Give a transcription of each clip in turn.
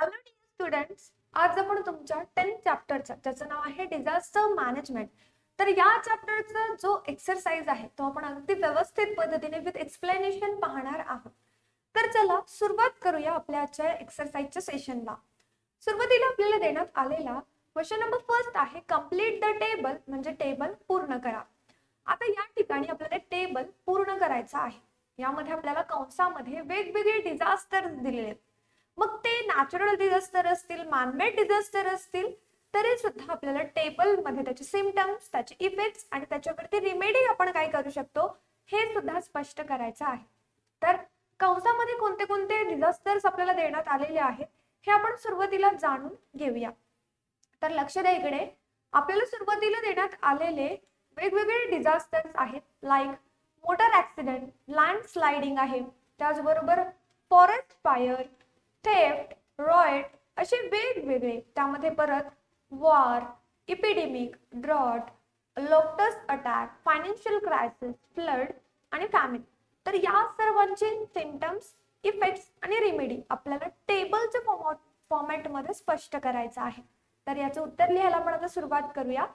Hello students, आज आपण तुमच्या 10th चॅप्टरचा ज्याचं नाव आहे डिझास्टर मॅनेजमेंट. तर या चॅप्टरचा जो एक्सरसाइज आहे तो आपण अगदी व्यवस्थित पद्धतीने विथ एक्सप्लेनेशन पाहणार आहोत. तर चला सुरुवात करूया आपल्या आजच्या एक्सरसाइजच्या सेशनला. सुरुवातीला आपल्याला देण्यात आलेला क्वेश्चन नंबर फर्स्ट आहे कंप्लीट द टेबल, म्हणजे टेबल पूर्ण करा. आता या ठिकाणी आपल्याला टेबल पूर्ण करायचा आहे. यामध्ये आपल्याला कंसामध्ये वेगवेगळे डिझास्टर दिलेले आहेत. मग ते नॅचरल डिझास्टर असतील, मॅनमेड डिझास्टर असतील, तरी सुद्धा आपल्याला टेबल मध्ये त्याचे सिम्पटम्स, त्याचे इफेक्ट्स आणि त्याच्यावरती रिमेडी आपण काय करू शकतो हे सुद्धा स्पष्ट करायचं आहे. तर कंसामध्ये कोणते कोणते डिझास्टर्स आपल्याला देण्यात आलेले आहेत हे आपण सुरुवातीला जाणून घेऊया. तर लक्ष द्या इकडे, आपल्याला सुरुवातीला देण्यात आलेले वेगवेगळे डिझास्टर्स आहेत. Like motor accident, land sliding आहे, त्याचबरोबर फॉरेस्ट फायर, थेफ्ट, रॉयट असे वेगवेगळे. त्यामध्ये परत war, epidemic, drought, locust attack, financial crisis, flood आणि फॅमिन. तर या सर्वांचे सिम्पटम्स, इफेक्ट्स आणि रेमेडी आपल्याला टेबलच्या फॉर्मॅटमध्ये स्पष्ट करायचं आहे. तर याचं उत्तर लिहायला आपण आता सुरुवात करूया.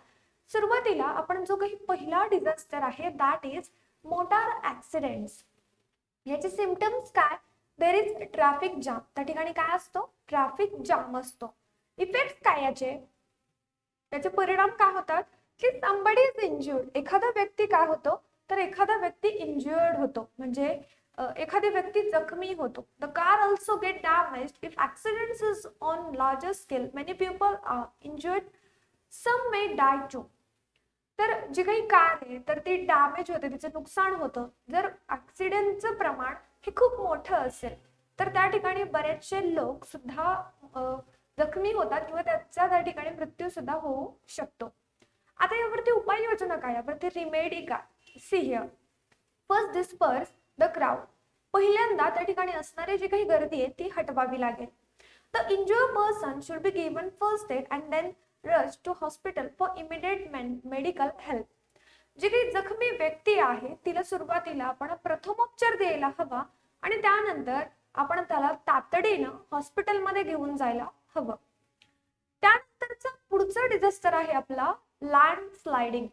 सुरुवातीला आपण जो काही पहिला डिझास्टर आहे दॅट इज मोटार ऍक्सिडेंट्स. याचे सिम्पटम्स काय? देर इज ट्रॅफिक जाम. त्या ठिकाणी काय असतो? ट्रॅफिक जाम असतो. इफेक्ट काय याचे? त्याचे परिणाम काय होतात की समबडी इज इंज्युर्ड. एखादा व्यक्ती काय होतो तर एखादा व्यक्ती इंज्युर्ड होतो, म्हणजे एखादी व्यक्ती जखमी होतो. The car also get damaged if accidents is on larger scale. Many people are injured, some may die too. तर जी काही कार आहे तर ती डॅमेज होते, तिचं नुकसान होतं. जर ऍक्सिडेंटचं प्रमाण हे खूप मोठं असेल तर त्या ठिकाणी बरेचसे लोक सुद्धा जखमी होतात किंवा त्याचा त्या ठिकाणी मृत्यू सुद्धा होऊ शकतो. आता यावरती उपाययोजना काय, यावरती रिमेडी काय? See here. First disperse the crowd. पहिल्यांदा त्या ठिकाणी असणारी जी काही गर्दी आहे ती हटवावी लागेल. The injured person should be given first aid and then rush to hospital for immediate medical help. जी काही जखमी व्यक्ती आहे तिला सुरुवातीला आपण प्रथमोपचार द्यायला हवा आणि त्यानंतर आपण त्याला तातडीनं हॉस्पिटलमध्ये घेऊन जायला हवं. त्यानंतरचा पुढचा डिझास्टर आहे आपला लँड स्लायडिंग.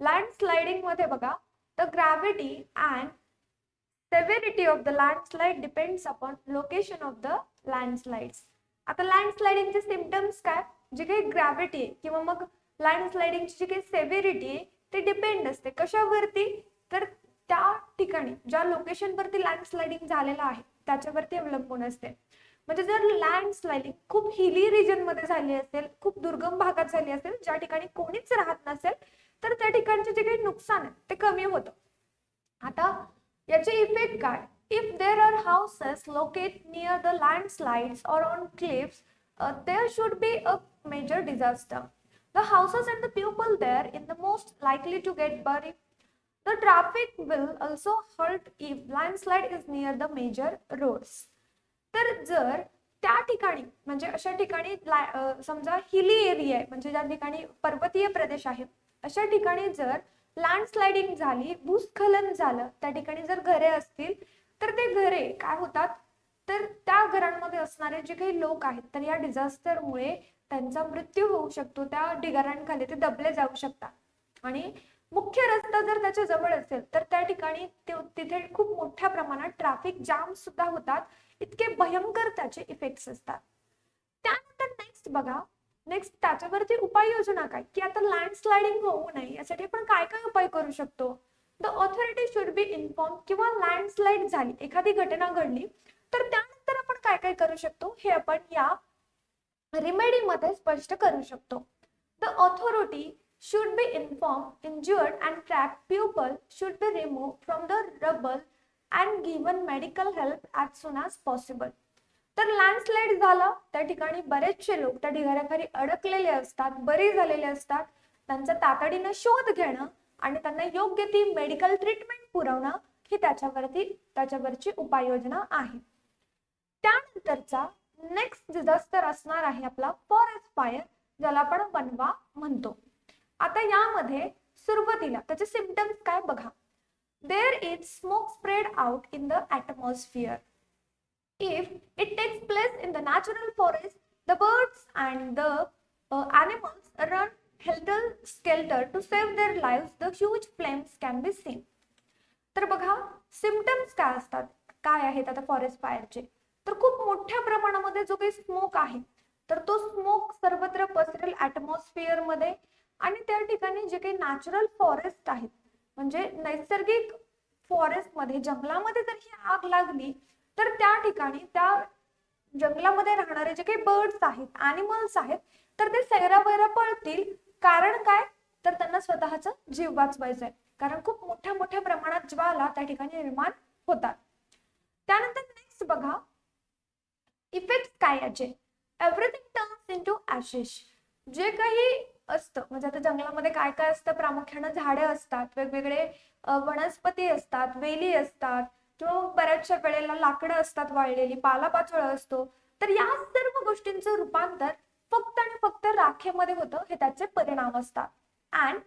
लँड स्लायडिंग मध्ये बघा, the gravity and severity of the landslide depends upon location of the landslides. आता लँडस्लाइडिंगचे सिम्पटम्स काय? जी काही ग्रॅव्हिटी आहे किंवा मग लँडस्लाइडिंगची जी काही सेव्हिरिटी आहे ते डिपेंड असते कशावरती? तर त्या ठिकाणी ज्या लोकेशनवरती लँडस्लाइडिंग झालेला आहे त्याच्यावरती अवलंबून असते. म्हणजे जर लँडस्लाइडिंग खूप हिली रिजन मध्ये झाली असेल, खूप दुर्गम भागात झाली असेल, ज्या ठिकाणी कोणीच राहत नसेल, तर त्या ठिकाणचे जे काही नुकसान आहे ते कमी होतं. आता याचे इफेक्ट काय? If there are houses locate near the landslides और on cliffs, there should be a major disaster. The houses and the people there in the most likely to get buried. The traffic will also halt if landslide is near the major roads. तर जर त्या ठिकाणी म्हणजे अशा ठिकाणी समजा hilly area आहे, म्हणजे ज्या ठिकाणी पर्वतीय प्रदेश आहे, अशा ठिकाणी जर लँडस्लाइडिंग झाली, भूस्खलन झालं, त्या ठिकाणी जर घरे असतील तर ते घरे काय होतात तर त्या घरांमध्ये असणारे जे काही लोक आहेत तर या डिझास्टरमुळे त्यांचा मृत्यू होऊ शकतो. त्या ढिगाऱ्यांखाली ते दबले जाऊ शकतात. आणि मुख्य रस्ता जर त्याच्या जवळ असेल तर त्या ठिकाणी तिथे खूप मोठ्या प्रमाणात ट्रॅफिक जाम सुद्धा होतात. इतके भयंकर त्याचे इफेक्ट्स असतात. त्यानंतर नेक्स्ट बघा, नेक्स्ट त्याच्यावरती उपाययोजना काय की आता लँडस्लाइडिंग होऊ नये यासाठी आपण काय काय उपाय करू शकतो? The authority should be inform. किंवा लँडस्लाइड झाली, एखादी घटना घडली तर त्यानंतर आपण काय काय करू शकतो हे आपण या रिमेडी मध्ये स्पष्ट करू शकतो. The authority should be informed, injured and tracked people should be removed from the rubble and given medical help as soon as possible. तर लँडस्लाइड झाला, त्या ठिकाणी बरेचसे लोक त्या ढिगाऱ्याखाली अडकलेले असतात, बरे झालेले असतात. त्यांचा तातडीनं शोध घेणं आणि त्यांना योग्य ती मेडिकल ट्रीटमेंट पुरवणं ही त्याच्यावरची उपाययोजना आहे. त्यानंतरचा नेक्स्ट डिझास्टर असणार आहे आपला फॉरेस्ट फायर, ज्याला आपण वनवा म्हणतो. आता यामध्ये सुरुवातीला त्याचे सिम्पटम्स काय बघा. There is smoke spread out in the atmosphere. If it takes place in the natural forest, the birds and the animals run helter skelter to save their lives. The huge flames can be seen. तर बघा symptoms काय असतात, काय आहेत आता forest फायरचे. तर खूप मोठ्या प्रमाणामध्ये जो काही स्मोक आहे तर तो स्मोक सर्वत्र पसरेल ऍटमॉस्फिअर मध्ये, आणि त्या ठिकाणी जे काही नॅचरल फॉरेस्ट आहेत म्हणजे नैसर्गिक फॉरेस्ट मध्ये जंगलामध्ये जर ही आग लागली तर त्या ठिकाणी त्या जंगलामध्ये राहणारे जे काही बर्ड्स आहेत ॲनिमल्स आहेत तर ते सैरावैरा पळतील. कारण काय, तर त्यांना स्वतःचा जीव वाचवायचा आहे, कारण खूप मोठ्या मोठ्या प्रमाणात ज्वाला त्या ठिकाणी निर्माण होतात. त्यानंतर नेक्स्ट बघा इफेक्ट काय याचे. Everything turns into Ashes. जे काही असतं म्हणजे आता जंगलामध्ये काय काय असतं, प्रामुख्याने झाडे असतात, वेगवेगळे वनस्पती असतात, वेली असतात, किंवा बऱ्याचशा वेळेला लाकडं असतात वाळलेली, पालापाचोळा असतो. तर या सर्व गोष्टींचं रूपांतर फक्त आणि फक्त राखेमध्ये होतं, हे त्याचे परिणाम असतात. अँड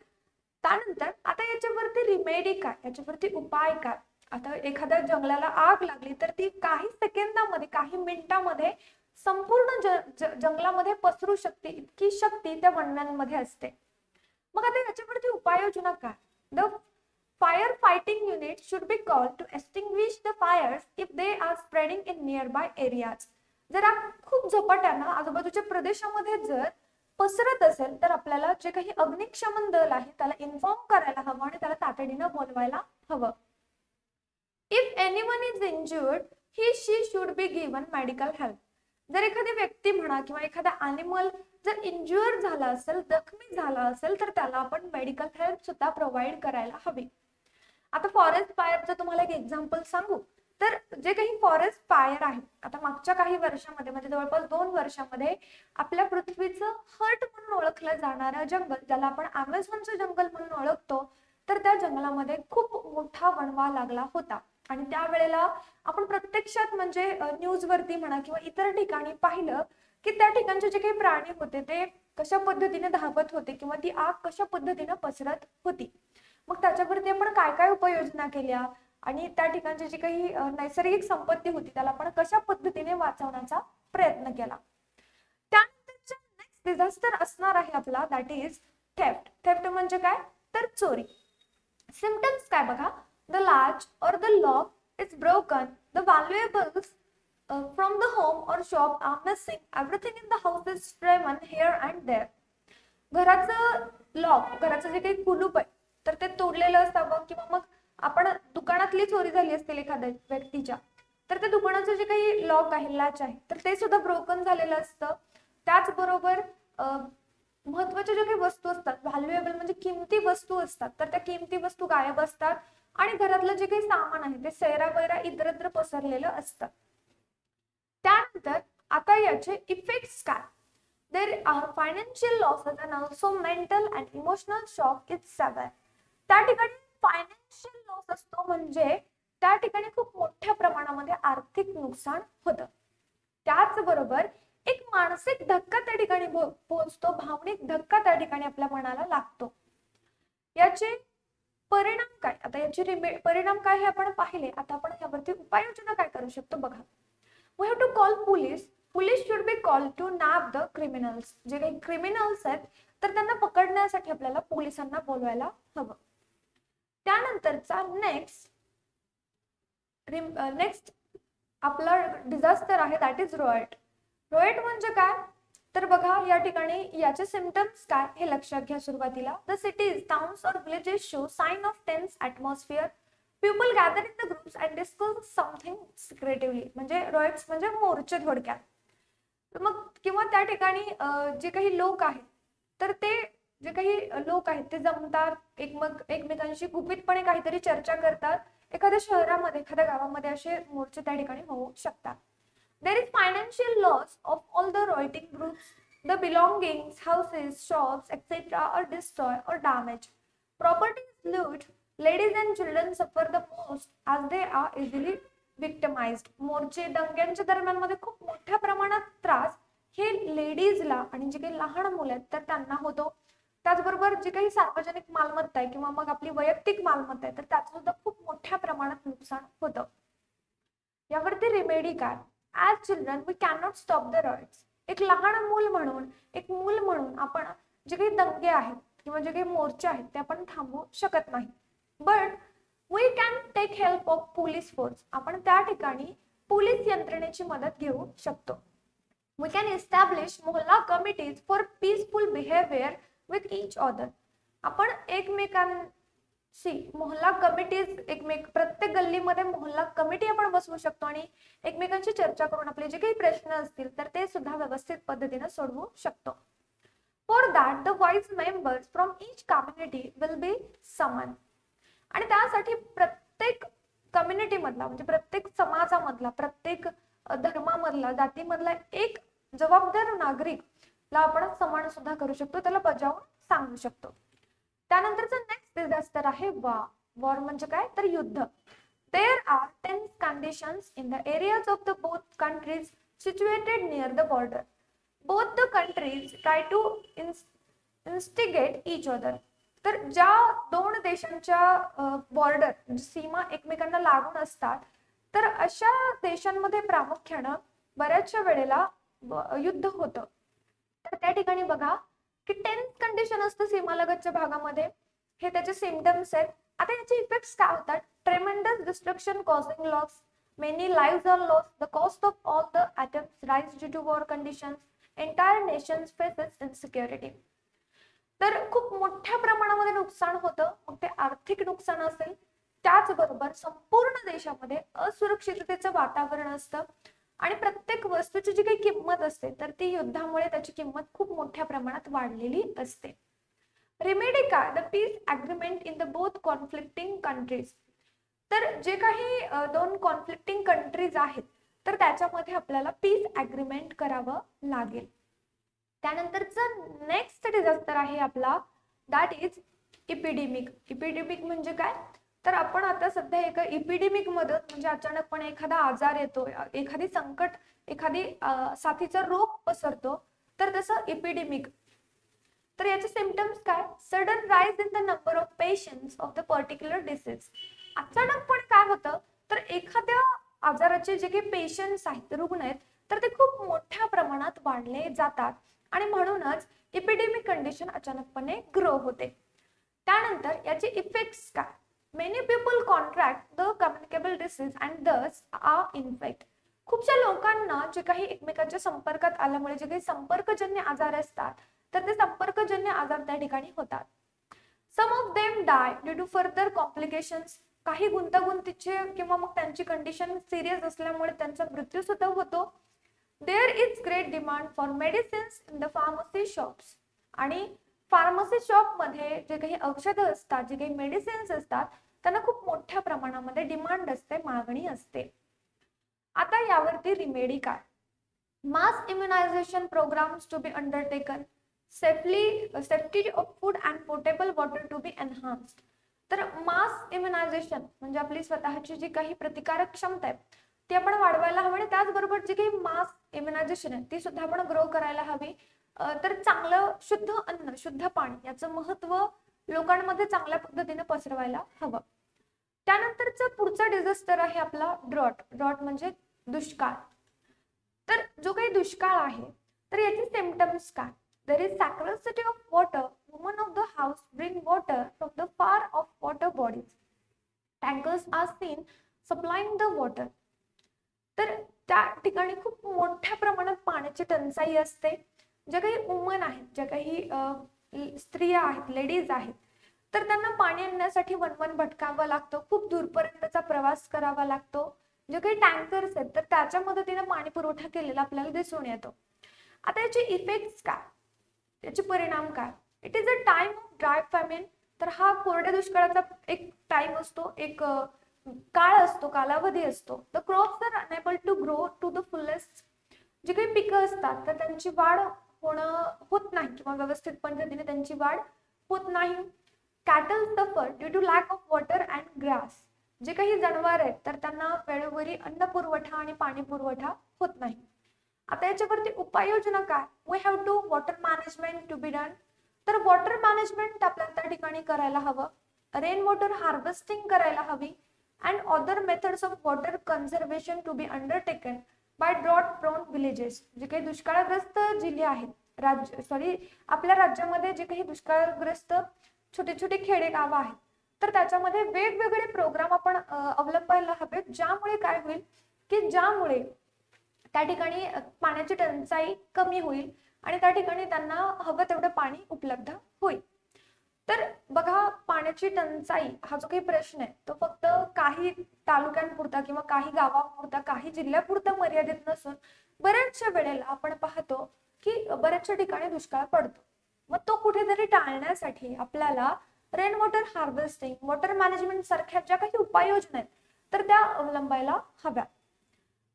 त्यानंतर आता याच्यावरती रिमेडी काय, याच्यावरती उपाय काय. आता एखाद्या जंगलाला आग लागली तर ती काही सेकंदामध्ये काही मिनिटांमध्ये संपूर्ण जंगलामध्ये पसरू शकते, इतकी शक्ती त्या वन्यांमध्ये असते. मग आता याच्यावरती उपाययोजना काय. The fire fighting unit should be called to extinguish the fires if they are spreading in nearby areas. जर आग खूप झपाट्यानं आजूबाजूच्या प्रदेशामध्ये जर पसरत असेल तर आपल्याला जे काही अग्निशमन दल आहे त्याला इन्फॉर्म करायला हवं आणि त्याला तातडीनं बोलवायला हवं. If anyone is injured he she should be given medical help. जर एखादी व्यक्ती म्हणा किंवा एखादा ॲनिमल जर इंज्युअर झाला असेल, जखमी झाला असेल तर त्याला आपण मेडिकल हेल्प सुद्धा प्रोव्हाइड करायला हवी. आता फॉरेस्ट फायरचं तुम्हाला एक एक्झाम्पल सांगू तर जे काही फॉरेस्ट फायर आहे आता मागच्या काही वर्षामध्ये म्हणजे जवळपास 2 वर्षामध्ये आपल्या पृथ्वीचं हर्ट म्हणून ओळखलं जाणारं जंगल, ज्याला आपण अमेझॉनचं जंगल म्हणून ओळखतो, तर त्या जंगलामध्ये खूप मोठा वणवा लागला होता. आणि त्यावेळेला आपण प्रत्यक्षात म्हणजे न्यूजवरती म्हणा किंवा इतर ठिकाणी पाहिलं की त्या ठिकाणचे जे काही प्राणी होते ते कशा पद्धतीने धावत होते किंवा ती आग कशा पद्धतीने पसरत होती. मग त्याच्यावरती आपण काय काय उपाययोजना केल्या आणि त्या ठिकाणची जी काही नैसर्गिक संपत्ती होती त्याला आपण कशा पद्धतीने वाचवण्याचा प्रयत्न केला. त्यानंतरचा नेक्स्ट डिझास्टर असणार आहे आपला दॅट इज थेफ्ट. थेफ्ट म्हणजे काय, तर चोरी. सिम्पटम्स काय बघा. The latch or the lock is broken. The valuables from the home or shop are missing. Everything in the house is stolen here and there. घराचं लॉक, घराचं जे काही कुलूप आहे तर ते तोडलेलं असावं किंवा मग आपण दुकानातली चोरी झाली असतील एखाद्या व्यक्तीच्या तर त्या दुकानाचं जे काही लॉक आहे, लॅच आहे तर ते सुद्धा ब्रोकन झालेलं असतं. त्याचबरोबर महत्वाच्या ज्या काही वस्तू असतात, व्हॅल्युएबल म्हणजे किमती वस्तू असतात, तर त्या किमती वस्तू गायब असतात आणि घरातलं जे काही सामान आहे ते सैरावैरा इतरत्र पसरलेलं असतं. त्यानंतर आता याचे इफेक्ट्स काय. There are financial losses and also mental and emotional shock is saver. त्या ठिकाणी फायनान्शियल लॉस असतो म्हणजे त्या ठिकाणी खूप मोठ्या प्रमाणामध्ये आर्थिक नुकसान होतं. त्याचबरोबर एक मानसिक धक्का त्या ठिकाणी पोहोचतो, भावनिक धक्का त्या ठिकाणी आपल्या मनाला लागतो. याचे परिणाम काय, आता याचे परिणाम काय हे आपण पाहिले. आता आपण यावरती उपाययोजना काय करू शकतो बघा. We have to call police. Police should be call to nap the criminals. जे काही क्रिमिनल्स आहेत तर त्यांना पकडण्यासाठी आपल्याला पोलिसांना बोलवायला हवं. त्यानंतरचा नेक्स्ट आपला डिझास्टर आहे दॅट इज रोएट. रोएट म्हणजे काय, तर बघा या ठिकाणी याचे सिम्पटम्स काय हे लक्षात घ्या. सुरुवातीला द सिटीज, टाउन्स और villages show sign of tense atmosphere. People gather in the groups and discuss something secretively. म्हणजे रोएट्स म्हणजे मोर्चे थोडक्यात. मग किंवा त्या ठिकाणी जे काही लोक आहेत तर ते जे काही लोक आहेत ते जमतात, एकमेकांशी गुपितपणे काहीतरी चर्चा करतात. एखाद्या शहरामध्ये एखाद्या गावामध्ये असे मोर्चे त्या ठिकाणी होऊ शकतात. There is financial loss of all the rioting groups. The belongings, houses, shops, etc. are destroyed or damaged. Property is looted. Ladies and children suffer the most as they are easily victimized. मोर्चे दंग्यांच्या दरम्यान मध्ये खूप मोठ्या प्रमाणात त्रास हे लेडीजला आणि जे काही लहान मुलं आहेत तर त्यांना होतो. त्याचबरोबर जे काही सार्वजनिक मालमत्ता आहे किंवा मग आपली वैयक्तिक मालमत्ता आहे तर त्याचं सुद्धा खूप मोठ्या प्रमाणात नुकसान होतं. यावरती रेमेडी काय. As children we cannot stop the rights. एक लहान मूल म्हणून, एक मूल म्हणून आपण जे काही दंगे आहेत किंवा जे काही मोर्चे आहेत ते आपण थांबवू शकत नाही. But we can take help of police force. आपण त्या ठिकाणी पोलीस यंत्रणेची मदत घेऊ शकतो. We can establish Mohalla committees for peaceful behavior with each other. आपण एकमेकांशी मोहल्ला कमिटीज, प्रत्येक गल्लीमध्ये मोहल्ला कमिटी आपण बसवू शकतो आणि एकमेकांशी चर्चा करून आपले जे काही प्रश्न असतील तर ते सुद्धा व्यवस्थित पद्धतीने सोडवू शकतो. For that the wise members from each community will be someone. आणि त्यासाठी प्रत्येक कम्युनिटी मधला म्हणजे प्रत्येक समाजामधला, प्रत्येक धर्मामधला, जातीमधला एक जबाबदार नागरिकला आपण समान सुद्धा करू शकतो, त्याला बजावून सांगू शकतो. त्यानंतरचं नेक्स्ट डिझास्टर आहे वॉर. वॉर म्हणजे काय तर युद्ध. There are 10 conditions in the areas of the both countries situated near the border. Both the countries try to instigate each other. तर ज्या दोन देशांच्या बॉर्डर म्हणजे सीमा एकमेकांना लागून असतात तर अशा देशांमध्ये प्रामुख्यानं बऱ्याचशा वेळेला युद्ध होतं. तर त्या ठिकाणी बघा की 10 कंडिशन असतं सीमालगतच्या भागामध्ये. हे त्याचे सिम्पटम्स आहेत. आता याचे इफेक्ट्स काय होतात? Tremendous destruction causing loss, many lives are lost, the cost of all the attempts rise due to war conditions, entire nations faces insecurity. तर खूप मोठ्या प्रमाणामध्ये नुकसान होतं. मग ते आर्थिक नुकसान असेल, त्याचबरोबर संपूर्ण देशामध्ये असुरक्षिततेचं वातावरण असतं आणि प्रत्येक वस्तूची जी काही किंमत असते तर ती युद्धामुळे त्याची किंमत खूप मोठ्या प्रमाणात वाढलेली असते. रेमेडी काय? The piece agreement in the both conflicting countries. तर जे काही दोन कॉन्फ्लिक्टिंग कंट्रीज आहेत तर त्याच्यामध्ये आपल्याला पीस अग्रीमेंट करावं लागेल. त्यानंतरचं नेक्स्ट डिझास्टर आहे आपला दॅट इज इपिडेमिक. इपिडेमिक म्हणजे काय तर आपण आता सध्या एका इपिडेमिक मध्ये म्हणजे अचानकपणे एखादा आजार येतो, एखादी संकट, एखादी साथीचा रोग पसरतो तर तसं इपिडेमिक. तर याचे सिम्पटम्स काय? Sudden rise in the number of patients of the particular disease. अचानकपणे काय होतं तर एखाद्या आजाराचे जे काही पेशंट्स आहेत, रुग्ण आहेत तर ते खूप मोठ्या प्रमाणात वाढले जातात आणि म्हणूनच इपिडेमिक कंडिशन अचानकपणे ग्रो होते. त्यानंतर याचे इफेक्ट्स काय? Many people contract the communicable disease and thus are infect. खूपशा लोकांना जे काही एकमेकांच्या संपर्कात आल्यामुळे जे काही संपर्कजन्य आजार असतात तर ते संपर्कजन्य आजार त्या ठिकाणी होतात. Some of them die due to further complications. काही गुंतागुंतीचे किंवा मग त्यांची कंडिशन सिरियस असल्यामुळे त्यांचा मृत्यू सुद्धा होतो. There is great demand for medicines in the pharmacy shops. आणि फार्मसी शॉप मध्ये जे काही औषधं असतात, जे काही मेडिसिन्स असतात त्यांना खूप मोठ्या प्रमाणामध्ये डिमांड असते, मागणी असते. आता यावरती रिमेडी काय? Mass immunization programs to be undertaken, safety of food and portable water to be enhanced. तर मास इम्युनायझेशन म्हणजे आपली स्वतःची जी काही प्रतिकारक क्षमता आहे ती आपण वाढवायला हवी आणि त्याचबरोबर जी काही मास इम्युनायझेशन आहे ती सुद्धा आपण ग्रो करायला हवी. तर चांगलं शुद्ध अन्न, शुद्ध पाणी याचं महत्व लोकांमध्ये चांगल्या पद्धतीने पसरवायला हवं. त्यानंतरचं पुढचा डिझास्टर आहे आपला ड्रॉट. ड्रॉट म्हणजे दुष्काळ. तर जो काही दुष्काळ आहे तर याचे सिम्पटम्स काय? There is scarcity of water. Women of the house bring water from the far off water bodies. Tankers are seen supplying the water. तर त्या ठिकाणी खूप मोठ्या प्रमाणात पाण्याची टंचाई असते. ज्या काही वुमन आहेत, ज्या काही स्त्रिया आहेत, लेडीज आहेत तर त्यांना पाणी आणण्यासाठी वनवन भटकावं लागतं, खूप दूरपर्यंतचा प्रवास करावा लागतो. जे काही टँकर्स आहेत तर त्याच्या मदतीने पाणी पुरवठा केलेला आपल्याला दिसून येतो. आता याचे इफेक्ट्स काय? याचे परिणाम काय? It is a time of dry famine. तर हा कोरड्या दुष्काळाचा एक टाइम असतो, एक काळ असतो, कालावधी असतो. The crops are unable to grow to the fullest. जी काही पिकं असतात तर त्यांची वाढ होत नाही किंवा व्यवस्थित पद्धतीने त्यांची वाढ होत नाही. Cattle suffer due to lack of water and grass. जे काही जनावर आहेत तर त्यांना वेळोवेळी अन्न पुरवठा आणि पाणी पुरवठा होत नाही. आता याच्यावरती उपाययोजना काय? We have to water management to be done. तर वॉटर मॅनेजमेंट आपल्याला त्या ठिकाणी करायला हवं. रेन वॉटर हार्वेस्टिंग करायला हवी and other methods of water conservation to be undertaken by drought prone villages, जे काही दुष्काळग्रस्त जिल्हे आहेत आपल्या राज्यामध्ये जे काही दुष्काळग्रस्त छोटे छोटे खेडेगाव आहेत, तर त्याच्यामध्ये वेगवेगळे प्रोग्राम आपण अवलंबायला हवेत, ज्यामुळे काय होईल की ज्यामुळे त्या ठिकाणी पाण्याची टंचाई कमी होईल आणि त्या ठिकाणी त्यांना हवं तेवढं पाणी उपलब्ध होईल. तर बघा, पाण्याची टंचाई हा जो काही प्रश्न आहे तो फक्त काही तालुक्यांपुरता किंवा काही गावांपुरता, काही जिल्ह्यापुरता मर्यादित नसून बऱ्याचशा वेळेला आपण पाहतो की बऱ्याचशा ठिकाणी दुष्काळ पडतो. मग तो कुठेतरी टाळण्यासाठी आपल्याला rain water harvesting, water management सारख्या ज्या काही उपाययोजना आहेत तर त्या अवलंबायला हव्या.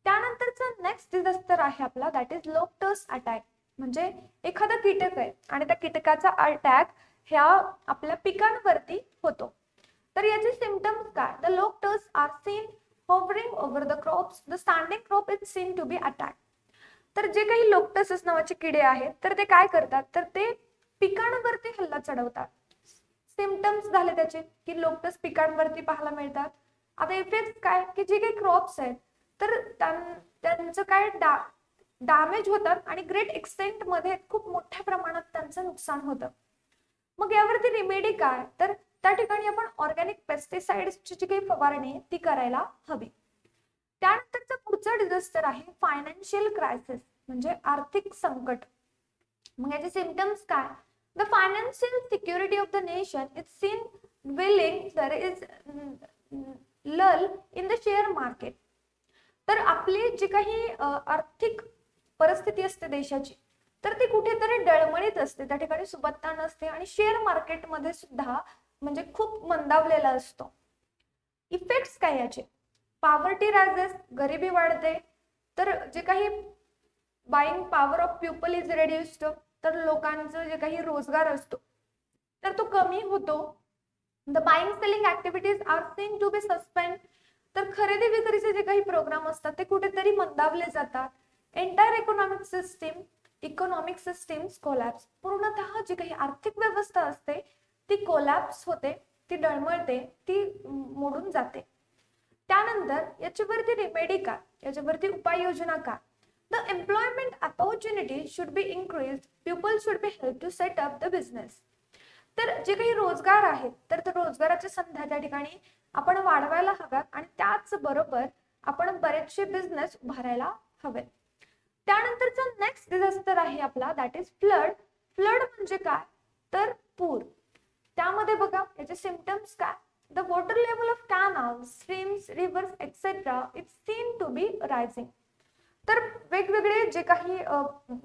त्यानंतरचा नेक्स्ट डिझास्टर आहे आपला, दॅट इज लोकटस अटॅक. म्हणजे एखादा कीटक आहे आणि त्या कीटकाचा अटॅक ह्या आपल्या पिकांवरती होतो. तर याचे सिम्पटम्स काय? The locust are seen hovering over the crops, the standing crop is seen to be attacked. तर जे काही लोकटस नावाचे किडे आहेत तर ते काय करतात, तर ते पिकांवरती हल्ला चढवतात. सिम्पटम्स झाले त्याचे की लोकटस पिकांवरती पाहायला मिळतात. आता इफेक्ट काय, की जे काही क्रॉप्स आहेत तर त्यांचं काय डॅमेज होतात आणि ग्रेट एक्सटेंट मध्ये खूप मोठ्या प्रमाणात त्यांचं नुकसान होतं. मग यावरती रिमेडी काय, तर त्या ठिकाणी आपण ऑर्गॅनिक पेस्टिसाइड्सची जी काही फवारणी ती करायला हवी. त्यानंतरचा पुढचा डिझास्टर आहे फायनान्शियल क्रायसिस, म्हणजे आर्थिक संकट. मग याचे सिम्पटम्स काय? The financial security of the nation is seen dwindling, there is lull in the share market. तर आपली जी काही आर्थिक परिस्थिती असते देशाची तर ती कुठेतरी डळमळीत असते, त्या ठिकाणी सुबत्ता नसते आणि शेअर मार्केटमध्ये सुद्धा म्हणजे खूप मंदावलेला असतो. इफेक्ट्स काय याचे? पॉवर्टी रायझेस, गरिबी वाढते. तर जे काही buying power of people is reduced, तर लोकांचं जे काही रोजगार असतो तर तो कमी होतो. The buying selling activities are seen to be suspend, तर खरेदी विक्रीचे जे काही प्रोग्राम असतात ते कुठेतरी मंदावले जातात. एंटायर इकॉनॉमिक सिस्टीम्स कोलॅप्स, पूर्णतः जी काही आर्थिक व्यवस्था असते ती कोलॅप्स होते, ती डळमळते, ती मोडून जाते. त्यानंतर याच्यावरती रेमेडी काय, याच्यावरती उपाययोजना काय? The employment opportunity should be increased, people should be help to set up the business. तर जे काही रोजगार आहेत तर रोजगाराच्या संधी त्या ठिकाणी आपण वाढवायला हव्यात आणि त्याच बरोबर आपण बरेचसे बिझनेस उभारायला हवेत. त्यानंतरचा नेक्स्ट डिझास्टर आहे आपला, दॅट इज फ्लड. फ्लड म्हणजे काय, तर पूर. त्यामध्ये बघा याचे सिम्पटम्स काय? The water level of canals, streams, rivers etcetera is seen to be rising. तर वेगवेगळे जे काही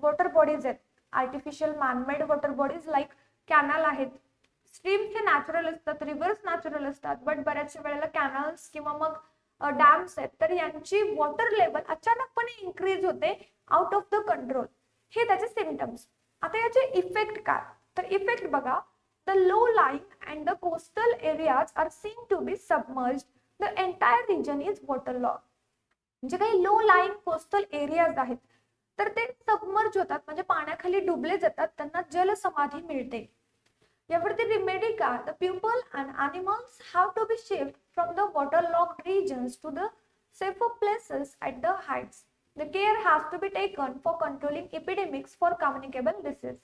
वॉटर बॉडीज आहेत, artificial manmade water bodies like canal आहेत, स्ट्रीम्स हे नॅचरल असतात, रिव्हर्स नॅचरल असतात, बट बऱ्याचशा वेळेला कॅनल्स किंवा मग डॅम्स आहेत तर यांची वॉटर लेवल अचानकपणे इन्क्रीज होते आउट ऑफ द कंट्रोल. हे त्याचे सिम्पटम्स. आता याचे इफेक्ट काय, तर इफेक्ट बघा, the low lying and the coastal areas are seen to be submerged, the entire region is waterlog. म्हणजे काही लो लाईंग कोस्टल एरियाज आहेत तर ते सबमर्ज होतात, म्हणजे पाण्याखाली डुबले जातात, त्यांना जलसमाधी मिळते. यावरती रिमेडी काय? The people and animals have to be shift from the waterlogged regions to the safer places at the heights. The care has to be taken for controlling epidemics for communicable disease.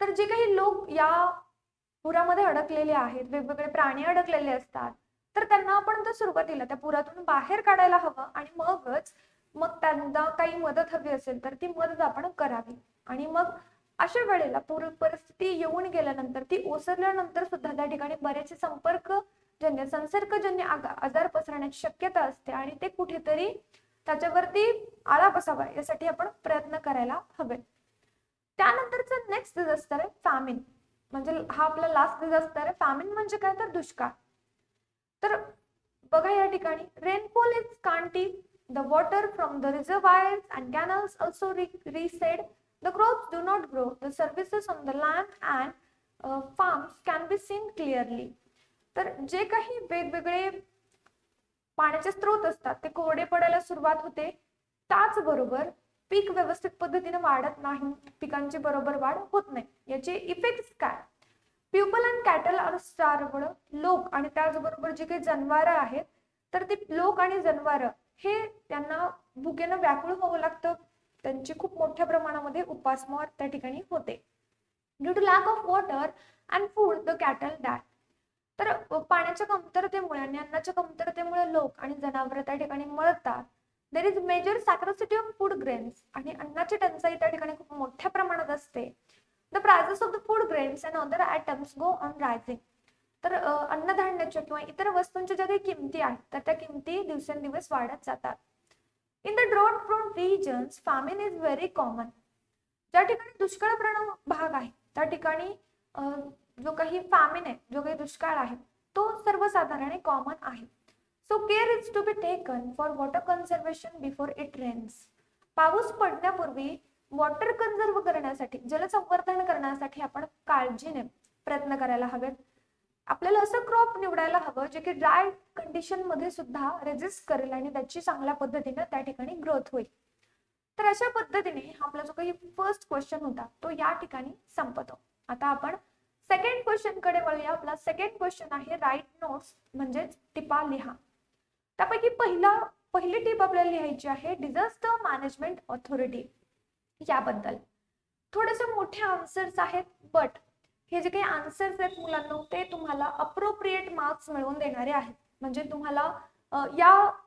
तर जे काही लोक या पुरामध्ये अडकलेले आहेत, वेगवेगळे प्राणी अडकलेले असतात, तर त्यांना आपण तर सुरुवातीला त्या पुरातून बाहेर काढायला हवं आणि मग त्यांना काही मदत हवी असेल तर ती मदत आपण करावी. आणि मग अशा वेळेला पूर परिस्थिती येऊन गेल्यानंतर, ती ओसरल्यानंतर सुद्धा त्या ठिकाणी बरेचसे संसर्गजन्य आजार पसरण्याची शक्यता असते आणि ते कुठेतरी त्याच्यावरती आळा बसावा यासाठी आपण प्रयत्न करायला हवे. त्यानंतरचा नेक्स्ट डिझास्टर आहे फॅमिन. म्हणजे हा आपला लास्ट डिझास्टर आहे. फॅमिन म्हणजे काय, तर दुष्काळ. तर बघा या ठिकाणी rainfall is scanty, the water from the reservoirs and canals also recede, the crops do not grow, the services on the land and farms can be seen clearly. तर जे काही वेगवेगळे पाण्याचे स्रोत असतात ते कोरडे पडायला सुरुवात होते, त्याचबरोबर पीक व्यवस्थित पद्धतीने वाढत नाही, पिकांची बरोबर वाढ होत नाही. याचे इफेक्ट्स काय? People and cattle are starved, लोक आणि त्याचबरोबर जे काही जनावरं आहेत तर ते लोक आणि जनावरं हे त्यांना भुकेनं व्याकुळ व्हावं लागतं, त्यांची खूप मोठ्या प्रमाणामध्ये उपासमार त्या ठिकाणी होते. Due to lack of water and food the cattle die. तर पाण्याच्या कमतरतेमुळे आणि अन्नाच्या कमतरतेमुळे लोक आणि जनावरं त्या ठिकाणी मरतात. There is major scarcity of food grains. आणि अन्नाची टंचाई त्या ठिकाणी खूप मोठ्या प्रमाणात असते. The prices of the food grains and other items go on rising. तर अन्नधान्याच्या किंवा इतर वस्तूंच्या ज्या काही किमती आहेत तर त्या किमती दिवसेंदिवस वाढत जातात. In the drought prone regions famine is very common. ज्या ठिकाणी दुष्काळप्रवण भाग आहे त्या ठिकाणी जो काही फॅमिन आहे, जो काही दुष्काळ आहे तो सर्वसाधारण कॉमन आहे. So care is to be taken for water conservation before it rains. पाऊस पडण्यापूर्वी वॉटर कन्झर्व करण्यासाठी, जलसंवर्धन करण्यासाठी आपण काळजीने प्रयत्न करायला हवेत. आपल्याला असं क्रॉप निवडायला हवं जे की ड्राय कंडिशन मध्ये सुद्धा रेजिस्ट करेल आणि त्याची चांगल्या पद्धतीने त्या ठिकाणी ग्रोथ होईल. तर अशा पद्धतीने आपला जो काही फर्स्ट क्वेश्चन होता तो या ठिकाणी संपतो. आता आपण सेकंड क्वेश्चन कडे वळूया. आपला सेकंड क्वेश्चन आहे राईट नोट्स म्हणजेच टिपा लिहा. त्यापैकी पहिली टिप आपल्याला लिहायची आहे डिझास्टर मॅनेजमेंट ऑथॉरिटी याबद्दल. थोडेसे मोठे आन्सर्स आहेत, बट हे जे काही आन्सर्स आहेत मुलांना ते तुम्हाला अप्रोप्रिएट मार्क्स मिळवून देणारे आहेत. म्हणजे तुम्हाला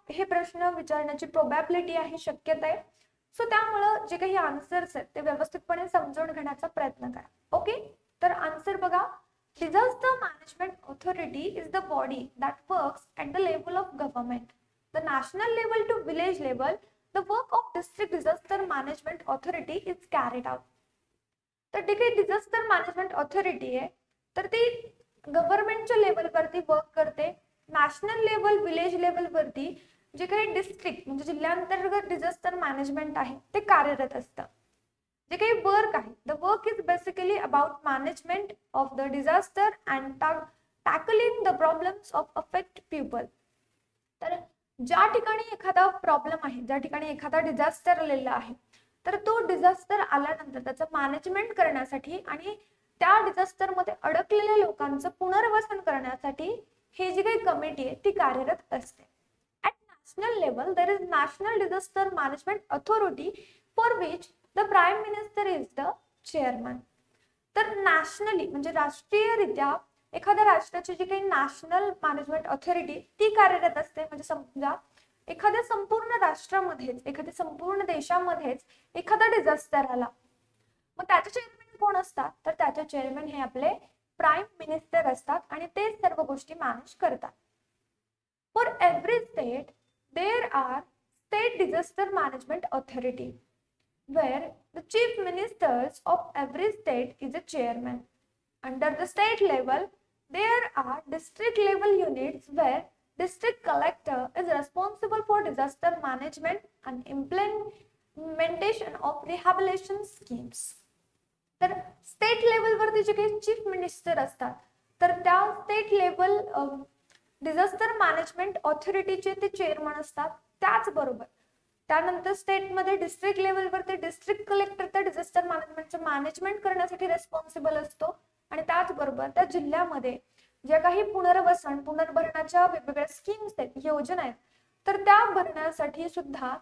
हे प्रश्न विचारण्याची प्रोबॅबिलिटी आहे, शक्यता आहे. सो त्यामुळे जे काही आन्सर्स आहेत ते व्यवस्थितपणे समजून घेण्याचा प्रयत्न करा. ओके, तर आन्सर बघा. Disaster management authority is the body that works at the level of government, the national level to village level. The work of district disaster management authority is carried out. तर जे काही disaster management authority आहे तर ती गव्हर्नमेंटच्या लेवलवरती work करते. National level, village लेवलवरती जे काही डिस्ट्रिक्ट म्हणजे जिल्ह्यांतर्गत डिझास्टर मॅनेजमेंट आहे ते कार्यरत असतं. जे काही वर्क आहे, the work is basically about management of the disaster and tackling the problems of affect people. तर ज्या ठिकाणी एखादा प्रॉब्लेम आहे, ज्या ठिकाणी एखादा डिझास्टर आलेला आहे तर तो डिझास्टर आल्यानंतर त्याचं मॅनेजमेंट करण्यासाठी आणि त्या डिझास्टर मध्ये अडकलेल्या लोकांचं पुनर्वसन करण्यासाठी हे जी काही कमिटी आहे ती कार्यरत असते. At national level there is national disaster management authority for which the prime minister is the chairman. तर नॅशनली म्हणजे राष्ट्रीयरित्या एखाद्या राष्ट्राची जी काही नॅशनल मॅनेजमेंट ऑथॉरिटी ती कार्यरत असते. म्हणजे समजा एखाद्या संपूर्ण राष्ट्रामध्येच, एखाद्या संपूर्ण देशामध्येच एखादा डिझास्टर आला, मग त्याचे चेअरमॅन कोण असतात तर त्याचे चेअरमॅन हे आपले प्राईम मिनिस्टर असतात आणि ते सर्व गोष्टी मॅनेज करतात. For every state there are state disaster management authority where the chief ministers of every state is a chairman. Under the state level, there are district level units where district collector is responsible for disaster management and implementation of rehabilitation schemes. तर state लेवलवरती जे काही chief minister असतात तर त्या state level disaster management ऑथॉरिटीचे ते chairman असतात. त्याचबरोबर त्यानंतर स्टेटमध्ये डिस्ट्रिक्ट लेवलवरती डिस्ट्रिक्ट कलेक्टर त्या डिझास्टर मॅनेजमेंटचं मॅनेजमेंट करण्यासाठी रेस्पॉन्सिबल असतो. आणि त्याचबरोबर त्या जिल्ह्यामध्ये ज्या काही पुनर्वसन, पुनर्भरणाच्या वेगवेगळ्या स्कीम्स आहेत, योजना आहेत, तर त्या भरण्यासाठी सुद्धा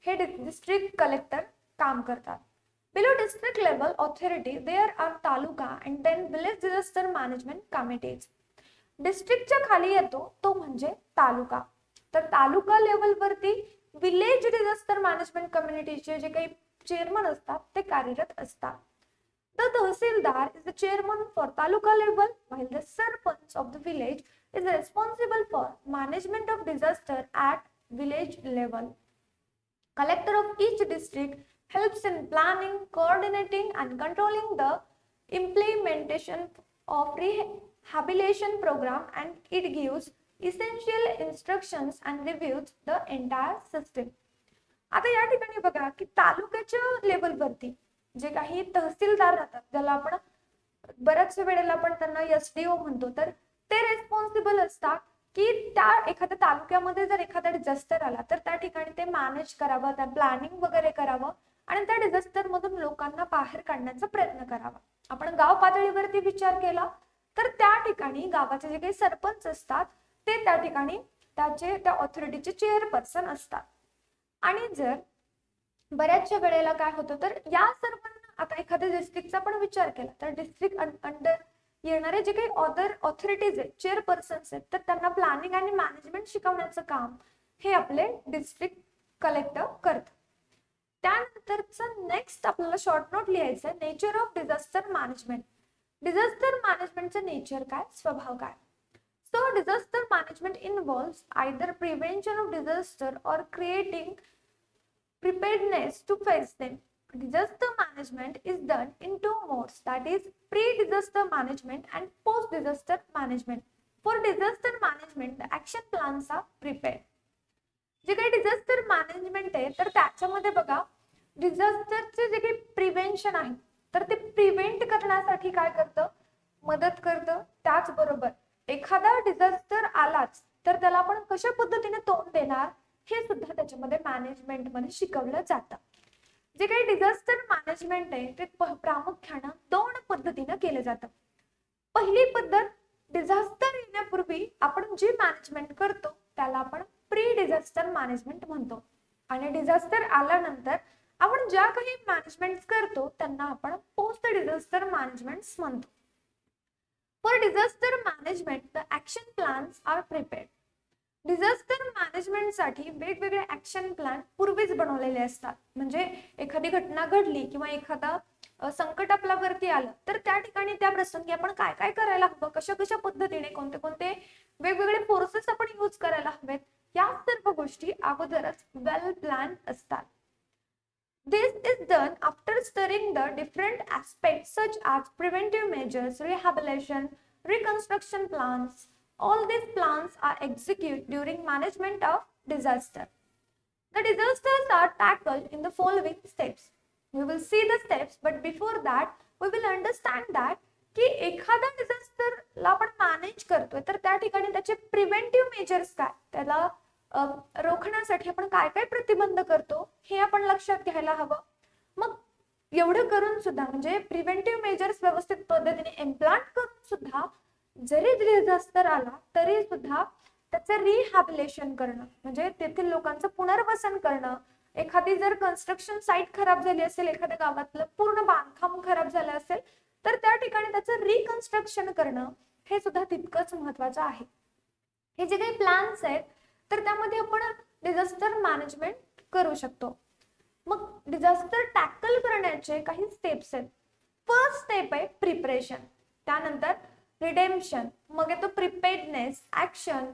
हे डिस्ट्रिक्ट कलेक्टर काम करतात. Below district level authority there are taluka and then village disaster management committees. डिस्ट्रिक्टच्या खाली येतो तो म्हणजे तालुका. तर तालुका लेवलवरती विलेज डिझास्टर मॅनेजमेंट कम्युनिटीचे जे काही चेअरमन असतात ते कार्यरत असतात. The tehsildar is the chairman for taluka level while the sarpanch of the village is responsible for management of disaster at village level. Collector of each district helps in planning, coordinating and controlling the implementation of rehabilitation program and it gives essential instructions and reviews the entire system. आता या ठिकाणी बघा की तालुक्याच्या लेवलवरती जे काही तहसीलदार राहतात, ज्याला आपण बऱ्याच वेळेला आपण त्यांना एसडीओ म्हणतो, तर ते रेस्पॉन्सिबल असतात की त्या एखाद्या तालुक्यामध्ये जर एखादा डिझास्टर आला तर त्या ठिकाणी ते मॅनेज करावं, त्या प्लॅनिंग वगैरे करावं आणि त्या डिझास्टर मधून लोकांना बाहेर काढण्याचा प्रयत्न करावा. आपण गाव पातळीवरती विचार केला तर त्या ठिकाणी गावाचे जे काही सरपंच असतात ते त्या ठिकाणी त्या ऑथॉरिटीचे चेअरपर्सन असतात. आणि जर बऱ्याचशा वेळेला काय होतं, तर या सर्वांना आता एखाद्या डिस्ट्रिक्टचा पण विचार केला तर डिस्ट्रिक्ट अंडर येणारे जे काही अदर ऑथॉरिटीज आहेत, चेअरपर्सन्स आहेत, तर त्यांना प्लॅनिंग आणि मॅनेजमेंट शिकवण्याचं काम हे आपले डिस्ट्रिक्ट कलेक्टर करतात. त्यानंतरचं नेक्स्ट आपल्याला शॉर्ट नोट लिहायचं आहे, nature of disaster management. Disaster मॅनेजमेंटचं नेचर काय, स्वभाव काय. So disaster management involves either prevention of disaster or creating preparedness to face them. Disaster management is done in two modes, that is pre-disaster management and post-disaster management. For disaster management, the action plans are prepared. जे काही disaster management आहे तर त्याच्यामध्ये बघा, डिझास्टरचे जे काही prevention आहे तर ते प्रिव्हेंट करण्यासाठी काय करतं, मदत करतं. त्याचबरोबर एखादा डिझास्टर आलाच तर त्याला आपण कशा पद्धतीने तोंड देणार हे सुद्धा त्याच्यामध्ये मॅनेजमेंट मध्ये शिकवलं जातं. जे काही डिझास्टर मॅनेजमेंट आहे ते प्रामुख्याने दोन पद्धतीने केलं जातं. पहिली पद्धत, डिझास्टर येण्यापूर्वी आपण जे मॅनेजमेंट करतो त्याला आपण प्री डिझास्टर मॅनेजमेंट म्हणतो. आणि डिझास्टर आल्यानंतर आपण ज्या काही मॅनेजमेंट करतो त्यांना आपण पोस्ट डिझास्टर मॅनेजमेंट म्हणतो. For disaster management the action plans are prepared. Disaster मॅनेजमेंटसाठी वेगवेगळे ऍक्शन प्लॅन पूर्वीच बनवलेले असतात. म्हणजे एखादी घटना घडली किंवा एखादा संकट आपल्यावरती आलं तर त्या ठिकाणी त्या प्रसंगी आपण काय काय करायला हवं, कशा कशा पद्धतीने कोणते कोणते वेगवेगळे फोर्सेस आपण यूज करायला हवेत, या सर्व गोष्टी अगोदरच वेल प्लॅन असतात. This is done after studying the different aspects such as preventive measures, rehabilitation, reconstruction plans. All these plans are executed during management of disaster. The disasters are tackled in the following steps. We will see the steps, but before that, we will understand that की एखादा डिझास्टरला आपण manage करतोय तर त्या ठिकाणी त्याचे preventive measures काय, त्याला रोखण्यासाठी आपण काय काय प्रतिबंध करतो हे आपण लक्षात घ्यायला हवं. मग एवढं करून सुद्धा म्हणजे प्रिव्हेंटिव्ह मेजर्स व्यवस्थित पद्धतीने इम्प्लांट करून सुद्धा जरी डिझास्टर आला तरी सुद्धा त्याचं रिहॅबिलेशन करणं म्हणजे तेथील लोकांचं पुनर्वसन करणं. एखादी जर कन्स्ट्रक्शन साईट खराब झाली असेल, एखाद्या गावातलं पूर्ण बांधकाम खराब झालं असेल तर त्या ठिकाणी त्याचं रिकन्स्ट्रक्शन करणं हे सुद्धा तितकंच महत्वाचं आहे. हे जे काही प्लॅन्स आहेत तर त्यामध्ये आपण डिझास्टर मॅनेजमेंट करू शकतो. मग डिझास्टर टॅकल करण्याचे काही स्टेप्स आहेत. फर्स्ट स्टेप आहे प्रिपरेशन, त्यानंतर रिडेम्पशन, मग येतो preparedness, action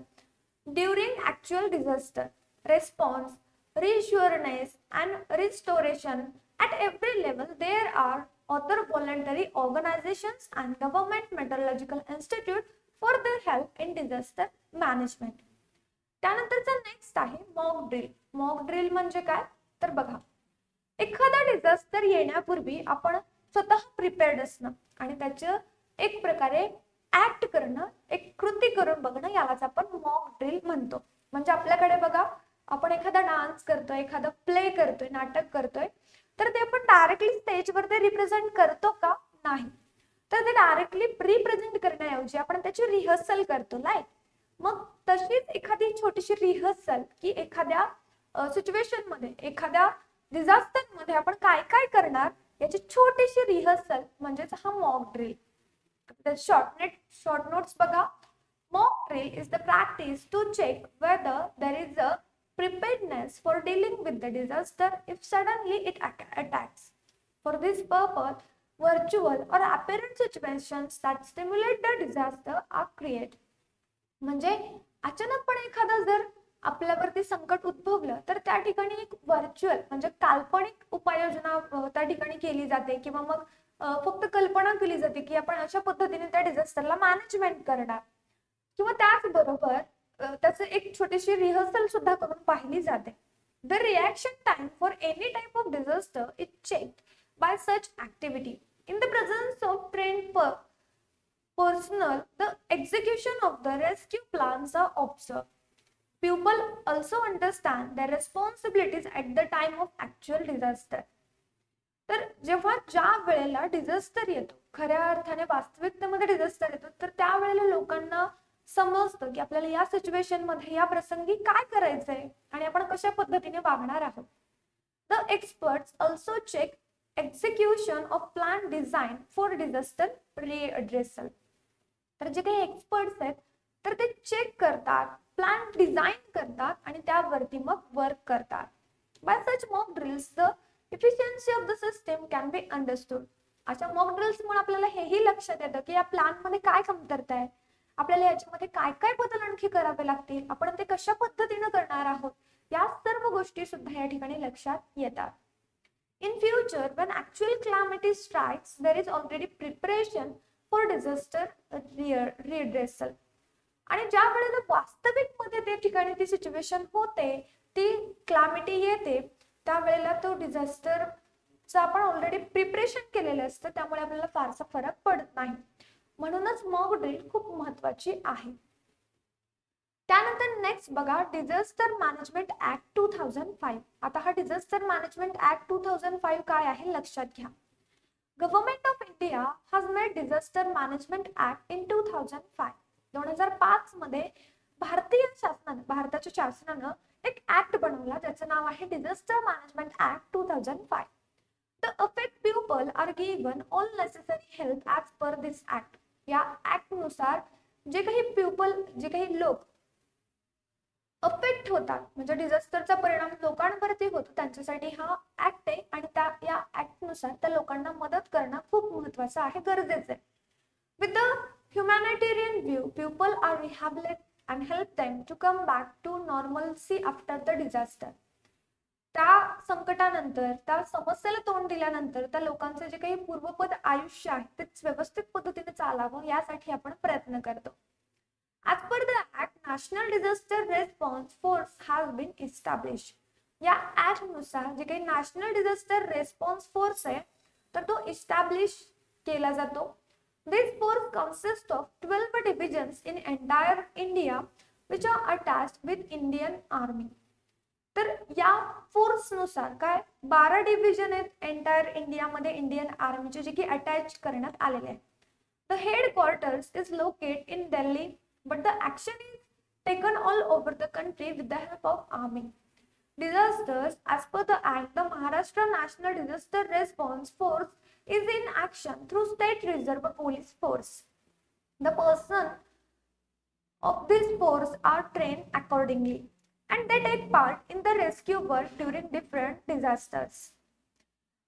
during actual disaster, response, reassurance and restoration. At every level there are other voluntary organizations and government meteorological institute for their help in disaster management. त्यानंतरचा next आहे mock drill. Mock drill म्हणजे काय तर बघा, एखादा disaster येण्यापूर्वी आपण स्वतः प्रिपेअर्ड असणं आणि त्याचं एक प्रकारे ऍक्ट करणं, एक कृती करून बघणं, यालाच आपण मॉक ड्रिल म्हणतो. म्हणजे आपल्याकडे बघा, आपण एखादा डान्स करतोय, एखादा प्ले करतोय, नाटक करतोय तर ते आपण डायरेक्टली स्टेजवर ते रिप्रेझेंट करतो का, नाही. तर ते डायरेक्टली रिप्रेझेंट करण्याऐवजी आपण त्याची रिहर्सल करतो, राईट. मग तशीच एखादी छोटीशी रिहर्सल की एखाद्या सिच्युएशन मध्ये, एखाद्या डिझास्टर मध्ये आपण काय काय करणार याची छोटीशी रिहर्सल म्हणजेच हा मॉक ड्रिल. शॉर्ट नोट्स बघा. Mock drill is the practice to check whether there is a preparedness for dealing with the disaster if suddenly it attacks. For this purpose, virtual or apparent situations that stimulate the disaster are created. म्हणजे अचानकपणे एखादा जर आपल्यावरती संकट उद्भवलं तर त्या ठिकाणी एक व्हर्च्युअल म्हणजे काल्पनिक उपाययोजना त्या ठिकाणी केली जाते किंवा मग फक्त कल्पना केली जाते की आपण अशा पद्धतीने त्या डिझास्टरला मॅनेजमेंट करणार. किंवा त्याचबरोबर त्याचं एक छोटीशी रिहर्सल सुद्धा करून पाहिली जाते. The reaction time for any type of disaster is checked by such activity. In the presence of trend personnel, the execution of the rescue plans are observed. People also understand their responsibilities at the time of actual disaster. तर जेव्हा ज्या वेळेला disaster येतो, खऱ्या अर्थाने वास्तविकतेमध्ये disaster येतो, तर त्यावेळेला लोकांना समजतं की आपल्याला या सिच्युएशन मध्ये या प्रसंगी काय करायचंय आणि आपण कशा पद्धतीने वागणार आहोत. The experts also check execution of plan design for disaster redressal. तर जे काही एक्सपर्ट्स आहेत तर ते चेक करतात, प्लॅन डिझाईन करतात आणि त्यावरती मग वर्क करतात. Bye such mock drills the efficiency of the system can be understood. अशा मॉक ड्रिल्समुळे आपल्याला हेही लक्षात येतं की या प्लॅन मध्ये काय कमतरता आहे, आपल्याला याच्यामध्ये काय काय बदल आणखी करावे लागतील, आपण ते कशा पद्धतीने करणार आहोत, या सर्व गोष्टी सुद्धा या ठिकाणी लक्षात येतात. In future, when actual calamity strikes, there is already preparation for disaster redressal. आणि ज्या वेळेला वास्तविक मध्ये त्या ठिकाणी ती सिच्युएशन होते, ती क्लॅमिटी येते, त्यावेळेला तो डिझास्टरचं आपण ऑलरेडी प्रिपरेशन केलेलं असतं, त्यामुळे आपल्याला फारसा फरक पडत नाही. म्हणूनच मॉक ड्रिल खूप महत्वाची आहे. त्यानंतर नेक्स्ट बघा डिझास्टर मॅनेजमेंट ऍक्ट 2005. आता हा डिझास्टर मॅनेजमेंट ऍक्ट 2005 काय आहे लक्षात घ्या. Government of India has made disaster management act in 2005. 2005 मध्ये भारताच्या शासनानं एक ऍक्ट बनवला, त्याचं नाव आहे disaster management act 2005. The affect people are given all necessary help as per this act. या ऍक्ट नुसार जे काही लोक अफेक्ट होतात, म्हणजे डिझास्टरचा परिणाम लोकांवरती होतो, त्यांच्यासाठी हा ऍक्ट आहे आणि या ऍक्ट नुसार त्या लोकांना मदत करणं खूप महत्त्वाचं आहे, गरजेचं आहे. With the humanitarian view people are rehabilitated and help them to come back to normalcy after the disaster. त्या संकटानंतर, त्या समस्येला तोंड दिल्यानंतर त्या लोकांचं जे काही पूर्वपद आयुष्य आहे ते व्यवस्थित पद्धतीने चालावं, यासाठी आपण प्रयत्न करतो. As per the Act, National Disaster Response Force has been established. या ऍक्ट नुसार जे काही नॅशनल डिझास्टर रेस्पॉन्स फोर्स आहे तर तो इस्टॅब्लिश केला जातो. This force consists of 12 divisions in entire India which are attached with Indian Army. तर या फोर्स नुसार काय 12 डिव्हिजन आहेत एंटायर इंडियामध्ये इंडियन आर्मीचे, जे की अटॅच करण्यात आलेले आहेत. The headquarters is located in Delhi, but the action is taken all over the country with the help of army. Disasters, as per the act, the Maharashtra National Disaster Response Force is in action through State Reserve Police Force. The person of this force are trained accordingly and they take part in the rescue work during different disasters.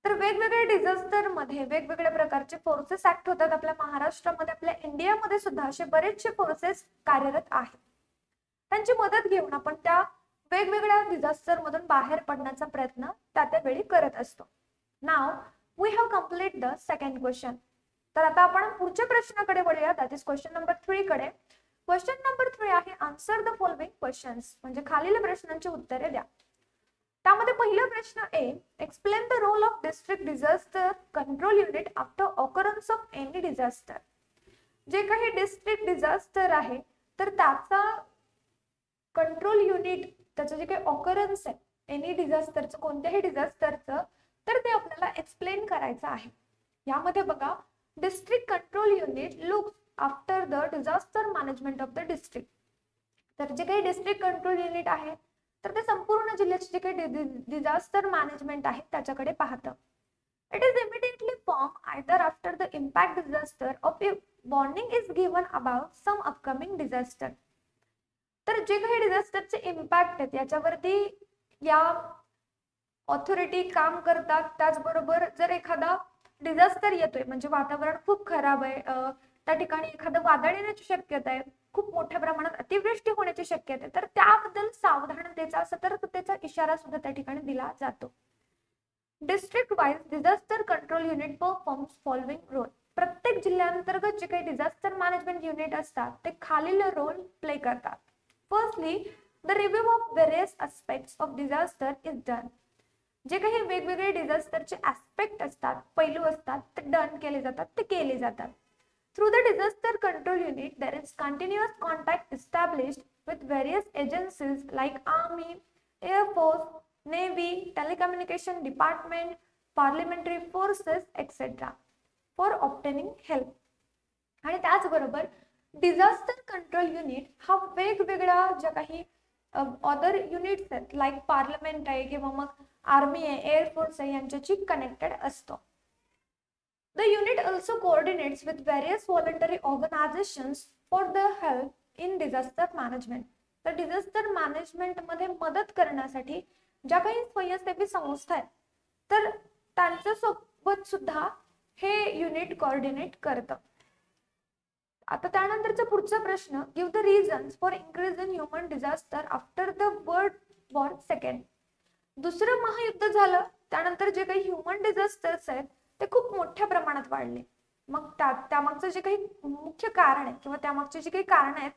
तर वेगवेगळ्या disaster मध्ये वेगवेगळ्या प्रकारचे forces act होतात. आपल्या महाराष्ट्रामध्ये, आपल्या इंडियामध्ये सुद्धा असे बरेचसे फोर्सेस कार्यरत आहेत. त्यांची मदत घेऊन आपण त्या वेगवेगळ्या डिझास्टर मधून बाहेर पडण्याचा प्रयत्न त्यावेळी करत असतो. Now we have complete the second question. तर आता आपण पुढच्या प्रश्नाकडे वळूया, दॅट इज क्वेश्चन नंबर 3 कडे. क्वेश्चन नंबर 3 आहे आन्सर द फॉलोइंग क्वेश्चन्स, म्हणजे खालील प्रश्नांची उत्तरे द्या. त्यामध्ये पहिला प्रश्न आहे explain the role of district disaster control unit after occurrence of any disaster. जे काही डिस्ट्रिक्ट डिझास्टर आहे तर त्याचा कंट्रोल युनिट, त्याचं जे काही ऑकरन्स आहे एनी डिझास्टरचं, कोणत्याही डिझास्टरचं, तर ते आपल्याला एक्सप्लेन करायचं आहे. यामध्ये बघा district control unit looks after the disaster management of the district. तर जे काही डिस्ट्रिक्ट कंट्रोल युनिट आहे तर ते संपूर्ण जिल्ह्याचे जे काही डिझास्टर मॅनेजमेंट आहे त्याच्याकडे पाहतं. It is immediately form either after the impact disaster of a warning is given about some upcoming disaster. तर जे काही डिझास्टरचे इम्पॅक्ट आहेत याच्यावरती या ऑथॉरिटी काम करतात. त्याचबरोबर जर एखादा डिझास्टर येतोय, म्हणजे वातावरण खूप खराब आहे, त्या ठिकाणी एखादं वादळ येण्याची शक्यता आहे, खूप मोठ्या प्रमाणात अतिवृष्टी होण्याची शक्यता आहे, तर त्याबद्दल सावधानतेचा, सतर्कतेचा इशारा सुद्धा त्या ठिकाणी दिला जातो. District wise disaster control unit performs following role. प्रत्येक जिल्ह्यांतर्गत जे काही डिझास्टर मॅनेजमेंट युनिट असतात ते खालील रोल प्ले करतात. Firstly the review of various aspects of disaster is done. जे काही वेगवेगळे डिझास्टरचे ॲस्पेक्ट असतात, पैलू असतात, ते डन केले जातात, ते केले जातात. Through the disaster control unit, there is continuous contact established with various agencies like Army, Air Force, Navy, Telecommunication Department, Parliamentary Forces, etc. for obtaining help. आणि त्याचबरोबर डिझास्टर कंट्रोल युनिट हा वेगवेगळ्या ज्या काही अदर युनिट्स आहेत, like parliament आहे किंवा मग आर्मी आहे, एअरफोर्स आहे, यांच्याशी कनेक्टेड असतो. The unit also coordinates with various voluntary organizations for the help in disaster management. तर डिझास्टर मॅनेजमेंट मध्ये मदत करण्यासाठी ज्या काही स्वयंसेवी संस्था आहेत, तर त्यांच्या सोबत सुद्धा हे युनिट कोऑर्डिनेट करतं. आता त्यानंतरचा पुढचा प्रश्न, give the reasons for increase in human disaster after the world war second. दुसरं महायुद्ध झालं त्यानंतर जे काही ह्युमन डिझास्टर्स आहेत ते खूप मोठ्या प्रमाणात वाढले. मग त्यामागचं जे काही मुख्य कारण आहे किंवा त्यामागची जी काही कारण आहेत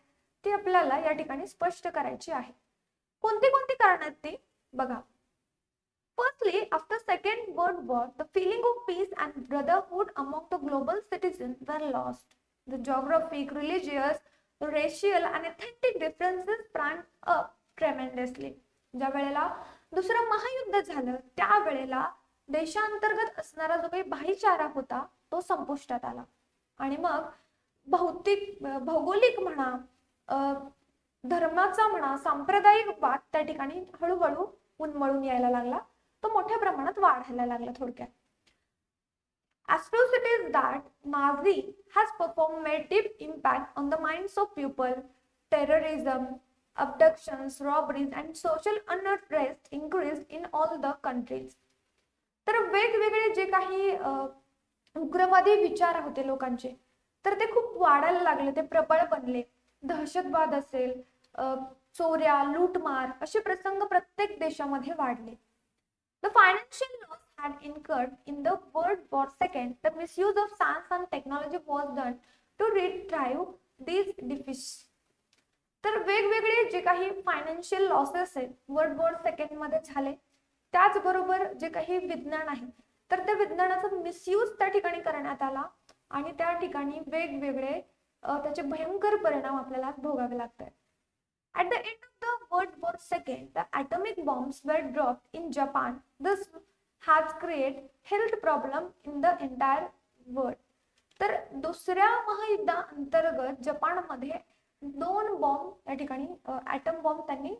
ती आपल्याला या ठिकाणी स्पष्ट करायची आहे. कोणती कोणती कारण आहेत ती बघा. Firstly, after Second World War, the feeling of peace and brotherhood among the global citizens were lost. The geographic, religious, racial and ethnic differences sprang up tremendously. ज्या वेळेला दुसरं महायुद्ध झालं त्यावेळेला देशांतर्गत असणारा जो काही भाईचारा होता तो संपुष्टात आला आणि मग भौगोलिक म्हणा, धर्माचा म्हणा, सांप्रदायिक वाद त्या ठिकाणी हळूहळू उन्मळून यायला लागला, तो मोठ्या प्रमाणात वाढायला लागला. थोडक्यात atrocities that Nazi has performed made deep impact on the minds of people. Terrorism, abductions, robberies and social unrest increased in all the countries. तर वेगवेगळे जे काही उग्रवादी विचार होते लोकांचे तर ते खूप वाढायला लागले, ते प्रबळ बनले. दहशतवाद असेल, चोऱ्या, लूटमार असे प्रसंग प्रत्येक देशामध्ये वाढले. The financial loss had incurred in the World War II, the misuse of science and technology was done to retrieve these deficits. तर वेगवेगळे जे काही फायनान्शियल लॉसेस आहेत वर्ल्ड वॉर सेकंड मध्ये झाले, त्याचबरोबर जे काही विज्ञान आहे तर त्या विज्ञानाचा मिसयूज त्या ठिकाणी करण्यात आला आणि त्या ठिकाणी वेगवेगळे त्याचे भयंकर परिणाम आपल्याला भोगावे लागतात. At the end of the World War II, the atomic bombs were dropped in Japan. This has created health problem in the entire world. तर दुसऱ्या महायुद्धाअंतर्गत जपानमध्ये 2 बॉम्ब या ठिकाणी ॲटम बॉम्ब त्यांनी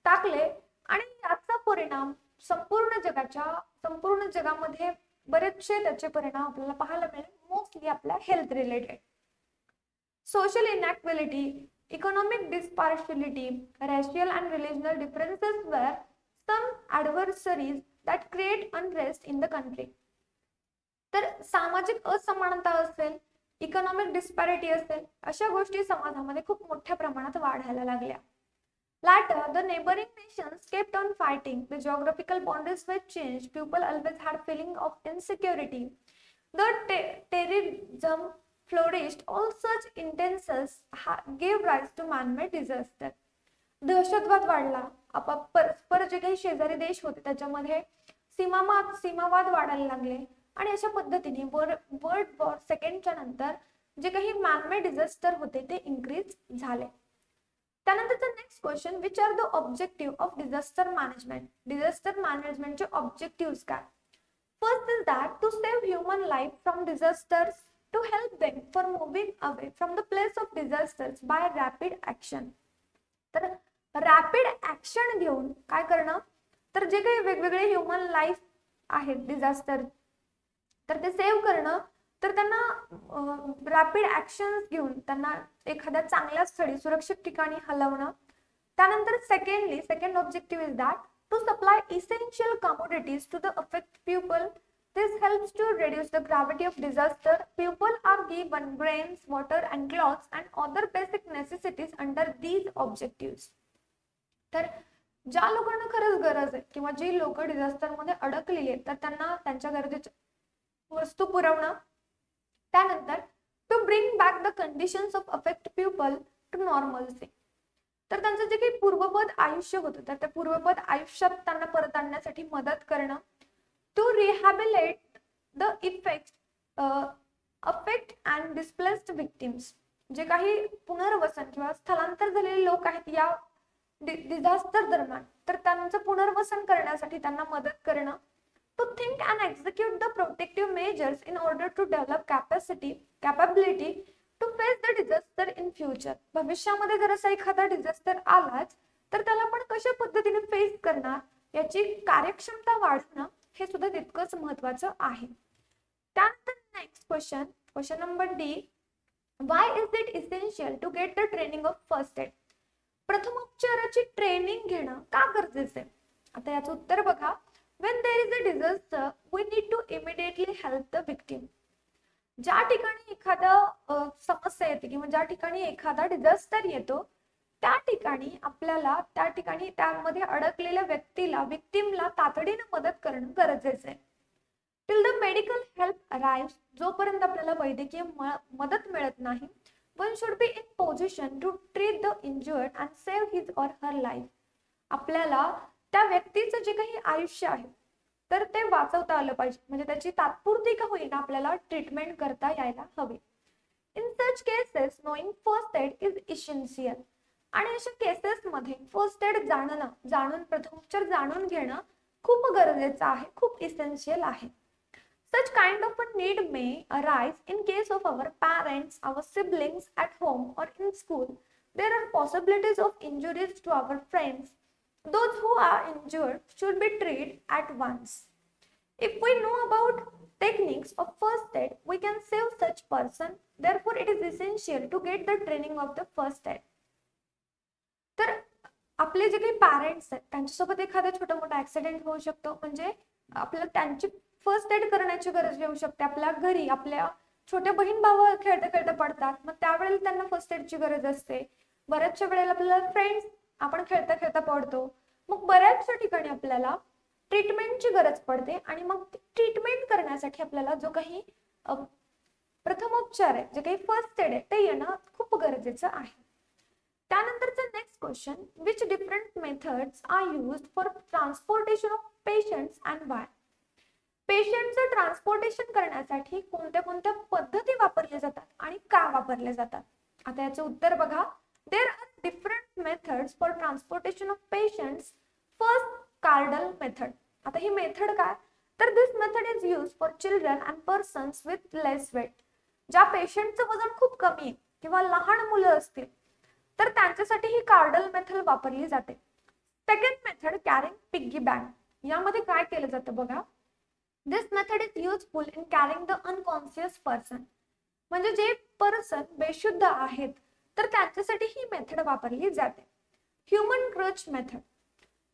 टाकले आणि याचा परिणाम संपूर्ण जगामध्ये बरेचसे त्याचे परिणाम आपल्याला पाहायला मिळेल, मोस्टली आपल्या health related. Social inactivity, economic disparity, racial and regional differences were some adversaries that create unrest in the country. तर सामाजिक असमानता असेल, इकॉनॉमिक डिस्पॅरिटी असेल, अशा गोष्टी समाजामध्ये खूप मोठ्या प्रमाणात वाढायला लागल्या. Later, the neighboring nations kept on fighting. The geographical boundaries were changed. People always had feeling of insecurity. The terrorism flourished. All such intentions gave rise to man-made disaster. दहशतवाद वाढला, परस्पर जे काही शेजारी देश होते त्याच्यामध्ये सीमावाद वाढायला लागले आणि अशा पद्धतीने वर्ल्ड वॉर सेकंडच्या नंतर जे काही मॅनमेड डिझास्टर होते ते इन्क्रीज झाले. त्यानंतरचा next question, which are the objective of disaster management. Disaster मॅनेजमेंटचे ऑब्जेक्टिव्ह काय? First is that to save human life from disasters, to help them for moving away from the place of disasters by rapid action. तर rapid action घेऊन काय करणं, तर जे काही वेगवेगळे ह्युमन लाईफ आहेत डिझास्टर तर ते सेव्ह करणं, तर त्यांना रॅपिड ऍक्शन्स घेऊन त्यांना एखाद्या चांगल्या स्थळी सुरक्षित ठिकाणी हलवणं. त्यानंतर second objective is that to supply essential commodities to the affect people. This helps to reduce the gravity of disaster. People are given grains, water and clothes and other basic necessities under these objectives. तर ज्या लोकांना खरंच गरज आहे किंवा जी लोक disaster मध्ये अडकलेली आहेत तर त्यांना त्यांच्या गरजेच्या वस्तू पुरवणं. त्यानंतर to bring back the conditions of affect people to normalcy. तर त्यांचं जे काही पूर्वपद आयुष्य होतं तर त्या पूर्वपद आयुष्यात त्यांना परत आणण्यासाठी मदत करणं. To rehabilitate the affect and displaced victims. जे काही पुनर्वसन किंवा स्थलांतर झालेले लोक आहेत या डिझास्टर दरम्यान तर त्यांचं पुनर्वसन करण्यासाठी त्यांना मदत करणं. To think and execute the protective measures in order to develop capability to face the disaster in future. भविष्यामध्ये जर असा एखादा डिझास्टर आलाच तर त्याला आपण कशा पद्धतीने फेस करणार याची कार्यक्षमता वाढवणं हे सुद्धा तितकंच महत्वाचं आहे. त्यानंतर next question number D, why is it essential to get the training of first aid. प्रथमोपचाराची ट्रेनिंग घेणं का गरजेचं आहे. आता याचं उत्तर बघा. when there is a disaster we need to immediately help the victim. ज्या ठिकाणी एखादा समस्या येते किंवा ज्या ठिकाणी एखादा डिझास्टर येतो त्या ठिकाणी आपल्याला त्या ठिकाणी त्यामध्ये अडकलेल्या व्यक्तीला विक्टिमला तातडीने मदत करणं गरजेचं आहे. Till the medical help arrives, जोपर्यंत आपल्याला वैद्यकीय मदत मिळत नाही, one should be in position to treat the injured and save his or her life. आपल्याला त्या व्यक्तीचं जे काही आयुष्य आहे तर ते वाचवता आलं पाहिजे, म्हणजे त्याची तात्पुरती का होईना आपल्याला ट्रीटमेंट करता यायला हवी. In such cases knowing first aid is essential. आणि अशा केसेस मध्ये फर्स्ट एड जाणून प्रथमोपचार जाणून घेणं खूप गरजेचं आहे, खूप इसेन्शियल आहे. Such kind of a need may arise in case of our parents, our siblings at home or in school. There are possibilities of injuries to our friends. Those who are injured should be treated at once. If we know about techniques of first aid, we can save such person. Therefore, it is essential to get the training of the first aid. तर आपले जे काही parents आहेत त्यांच्यासोबत एखादा छोटा मोठा accident होऊ शकतो, म्हणजे आपल्याला त्यांची फर्स्ट एड करण्याची गरज येऊ शकते. आपल्या घरी आपल्या छोट्या बहीण भाऊ खेळता खेळता पडतात, मग त्यावेळेला त्यांना फर्स्ट एडची गरज असते. बऱ्याचशा वेळेला आपल्याला फ्रेंड्स आपण खेळता खेळता पडतो, मग बऱ्याचशा ठिकाणी आपल्याला ट्रीटमेंटची गरज पडते आणि मग ट्रीटमेंट करण्यासाठी आपल्याला जो काही प्रथमोपचार आहे, जे काही फर्स्ट एड आहे ते येणं खूप गरजेचं आहे. त्यानंतरचा next question, which different methods are used for transportation of patients and why. पेशंटचं ट्रान्सपोर्टेशन करण्यासाठी कोणत्या कोणत्या पद्धती वापरल्या जातात आणि का वापरल्या जातात. आता याचं उत्तर बघा. There are different methods for transportation of patients. First, cradle method. आता ही मेथड काय, तर this method is use for children and persons with less weight. ज्या पेशंटचं वजन खूप कमी आहे किंवा लहान मुलं असतील तर त्यांच्यासाठी ही कार्डल मेथड वापरली जाते. Second method, carrying piggy bank. यामध्ये काय केलं जातं बघा. This method is useful in carrying the unconscious person. म्हणजे जे पर्सन बेशुद्ध आहेत तर त्यांच्यासाठी ही मेथड वापरली जाते. Human crutch method.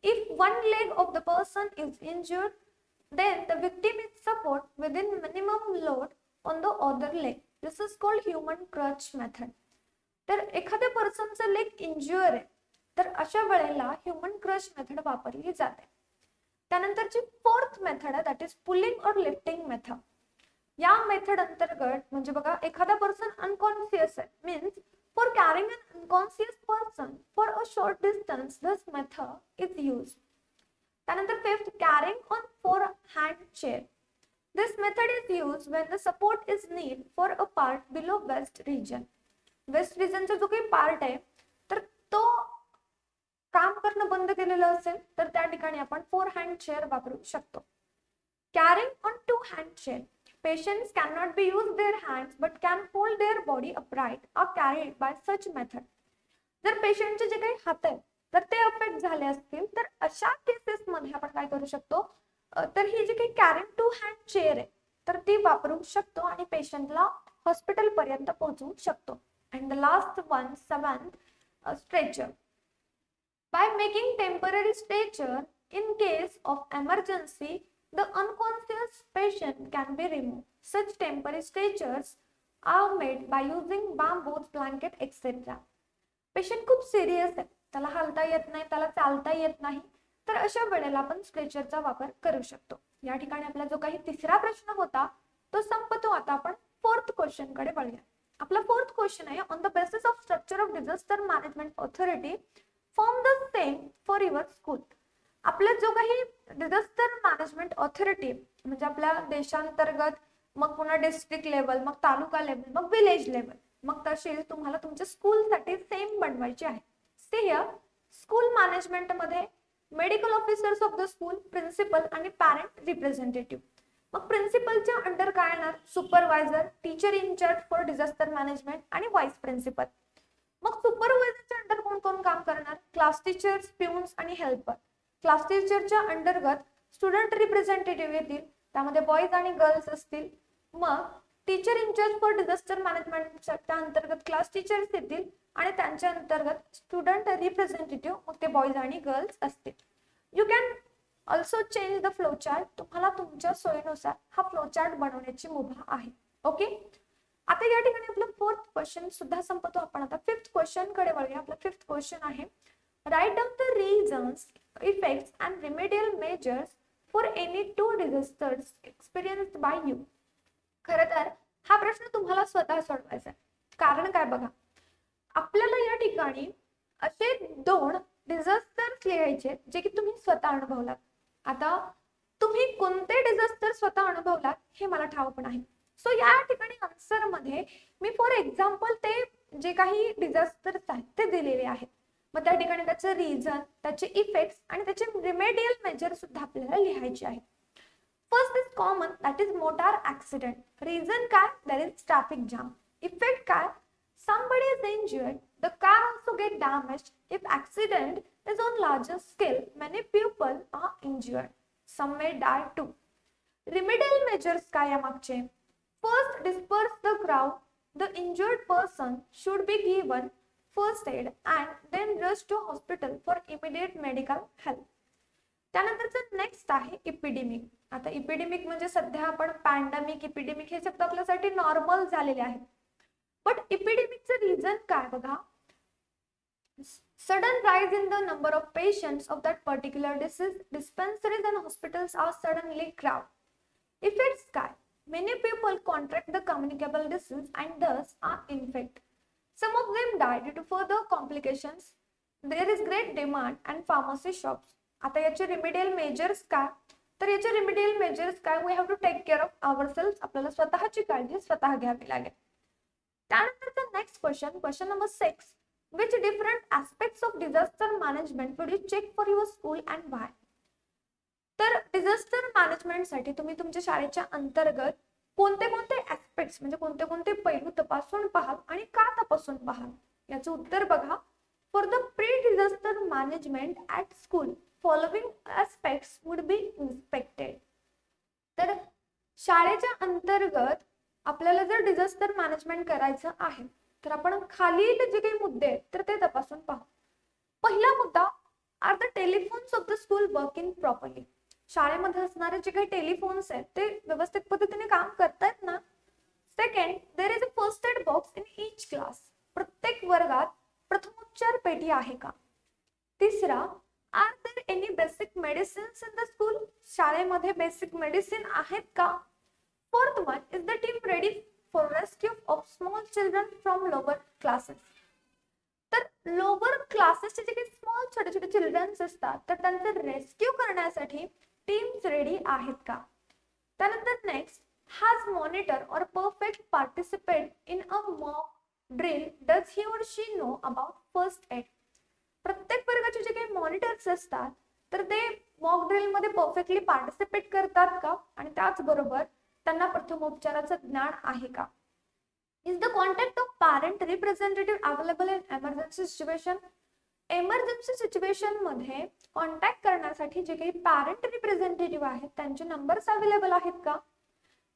If one leg of the person is injured, then the victim is support within minimum load on the other leg. This is called human crutch method. तर एखाद्या पर्सनचं leg injure आहे तर अशा वेळेला human crutch method वापरली जाते. त्यानंतरची fourth method आहे, दॅट इज पुलिंग और लिफ्टिंग मेथड. या मेथड अंतर्गत म्हणजे बघा एखादा पर्सन अनकॉन्शियस आहे, means for carrying an unconscious person for a short distance this method is use. त्यानंतर fifth, carrying on 4 hand chair. This method is use when the support is need for a part below waist region. Waist रिजनचा जो काही part आहे तर तो काम करणं बंद केलेलं असेल तर त्या ठिकाणी आपण 4 हँड चेअर वापरू शकतो. Carrying on 2 hand chair. Patients can not be use their hands but can hold their body upright are carried by such method. जर पेशंटचे जे काही हात आहेत तर ते अफेक्ट झाले असतील तर अशा केसेस मध्ये आपण काय करू शकतो, तर ही जी काही कॅरिंग 2 हँड चेअर आहे तर ती वापरू शकतो आणि पेशंटला हॉस्पिटल पर्यंत पोहोचवू शकतो. And the last one, 7th, stretcher. By making temporary stretcher in case of emergency, the unconscious patient can be removed. Such temporary stretchers are made by using bamboos, blanket, etc. Patient खूप serious आहे, त्याला हलता येत नाही, त्याला चालता येत नाही, तर अशा वेळेला आपण स्ट्रेचरचा वापर करू शकतो. या ठिकाणी आपला जो काही तिसरा प्रश्न होता तो संपतो. आता आपण फोर्थ क्वेश्चन कडे वळूया. आपला फोर्थ क्वेश्चन आहे, on the basis of structure of disaster management authority form the same for your school. आपला जो काही डिझास्टर मॅनेजमेंट ऑथॉरिटी म्हणजे आपल्या देशांतर्गत, मग पुन्हा डिस्ट्रिक्ट लेवल, मग तालुका लेवल, मग विलेज लेवल, मग तशी तुम्हाला तुमच्या स्कूलसाठी सेम बनवायची आहे. सी हिअर, स्कूल मॅनेजमेंट मध्ये medical officers of the school, principal आणि पॅरेंट रिप्रेझेंटेटिव्ह. मग प्रिन्सिपलच्या अंडर काय येणार? Supervisor, teacher in charge for disaster management आणि व्हाईस प्रिन्सिपल. मग सुपरवायझरच्या अंडर कोण कोण काम करणार? क्लास टीचर्स, प्यून्स आणि हेल्पर. क्लास टीचरच्या अंतर्गत स्टुडंट रिप्रेझेंटेटिव्ह येतील, त्यामध्ये बॉईज आणि गर्ल्स असतील. मग टीचर इनचार्ज फॉर डिझास्टर मॅनेजमेंटच्या अंतर्गत क्लास टीचर्स येतील आणि त्यांच्या अंतर्गत स्टुडंट रिप्रेझेंटेटिव्ह, मग ते बॉईज आणि गर्ल्स असतील. You can also change the flow chart. तुम्हाला तुमच्या सोयीनुसार हा फ्लो चार्ट बनवण्याची मुभा आहे. ओके, आता या ठिकाणी आपलं फोर्थ क्वेश्चन सुद्धा संपतो. आपण आता फिफ्थ क्वेश्चन कडे वळूया. आपला फिफ्थ क्वेश्चन आहे, write down the reasons, effects and remedial measures for any two disasters experienced by you. खरं तर हा प्रश्न तुम्हाला स्वतः सोडवायचा आहे. कारण काय बघा, आपल्याला या ठिकाणी असे 2 डिझास्टर्स लिहायचे जे की तुम्ही स्वतः अनुभवलात. आता तुम्ही कोणते डिझास्टर स्वतः अनुभवलात हे मला ठाऊक नाही. सो या ठिकाणी आन्सर मध्ये मी फॉर एक्झाम्पल ते जे काही डिझास्टर्स आहेत ते दिलेले आहेत. मग त्या ठिकाणी त्याचे रिझन, त्याचे इफेक्ट्स आणि त्याचे रिमेडियल मेजर सुद्धा आपल्याला लिहायचे आहेत. First is common, that is motor accident. Reason काय? That is traffic jam. Effect काय? somebody is injured, the car also get damaged. If accident is on larger scale, many people are injured, some may die too. Remedial measures काय यामागचे? First, disperse the crowd. The injured person should be given first aid and then rush to hospital for immediate medical help. त्यानंतरचं next आहे epidemic. आता epidemic म्हणजे सध्या आपण pandemic, epidemic हे शब्द आपल्यासाठी नॉर्मल झालेले आहेत. बट इपिडेमिकचं रिझन काय बघा, sudden rise in the number of patients of that particular disease, dispensaries and hospitals are suddenly crowded. Effects काय? Many people contract the communicable disease and thus are infected. Some of them die due to further complications. There is great demand and pharmacy shops. आता याचे remedial measures काय? तर याचे remedial measures काय? We have to take care of ourself. आपल्याला स्वतःची काळजी स्वतः घ्यावी लागेल. त्यानंतरचा next question number 6, which different aspects of disaster management would you check for your school and why? तर डिझास्टर मॅनेजमेंट साठी तुम्ही तुमच्या शाळेच्या अंतर्गत कोणते कोणते ऍस्पेक्ट्स म्हणजे कोणते कोणते पैलू तपासून पाहाल आणि का तपासून पाहाल याचं उत्तर बघा. For the pre disaster management at school following aspects would be inspected. तर शाळेच्या अंतर्गत आपल्याला जर डिझास्टर मॅनेजमेंट करायचं आहे तर आपण खालील जे काही मुद्दे आहेत तर ते तपासून पाहू. पहिला मुद्दा, are the telephones of the school working properly. शाळेमध्ये असणारे जे काही टेलिफोन्स आहेत ते व्यवस्थित पद्धतीने काम करतायत ना. Second, there is a first aid box in each class. प्रत्येक वर्गात प्रथमोपचार पेटी आहे का. तिसरा, are there any basic medicines in the school. शाळेमध्ये बेसिक मेडिसिन आहेत का. Fourth one, is the team ready for rescue of small children from lower classes? तर लोअर क्लासेसचे जे काही स्मॉल छोटे छोटे चिल्ड्रन्स असतात तर त्यांचं रेस्क्यू करण्यासाठी टीम्स रेडी आहेत का. त्यानंतर next, has monitor or perfect participate in a mock drill, does he or she know about first aid. प्रत्येक वर्गाचे जे काही मॉनिटर्स असतात तर ते मॉक ड्रिल मध्ये परफेक्टली पार्टिसिपेट करतात का आणि त्याचबरोबर त्यांना प्रथमोपचाराचं ज्ञान आहे का. Is the contact of parent representative available in emergency situation. Emergency situation मध्ये कॉन्टॅक्ट करण्यासाठी जे काही पॅरेंट रिप्रेझेंटेटिव्ह आहेत त्यांचे नंबर्स अवेलेबल आहेत का.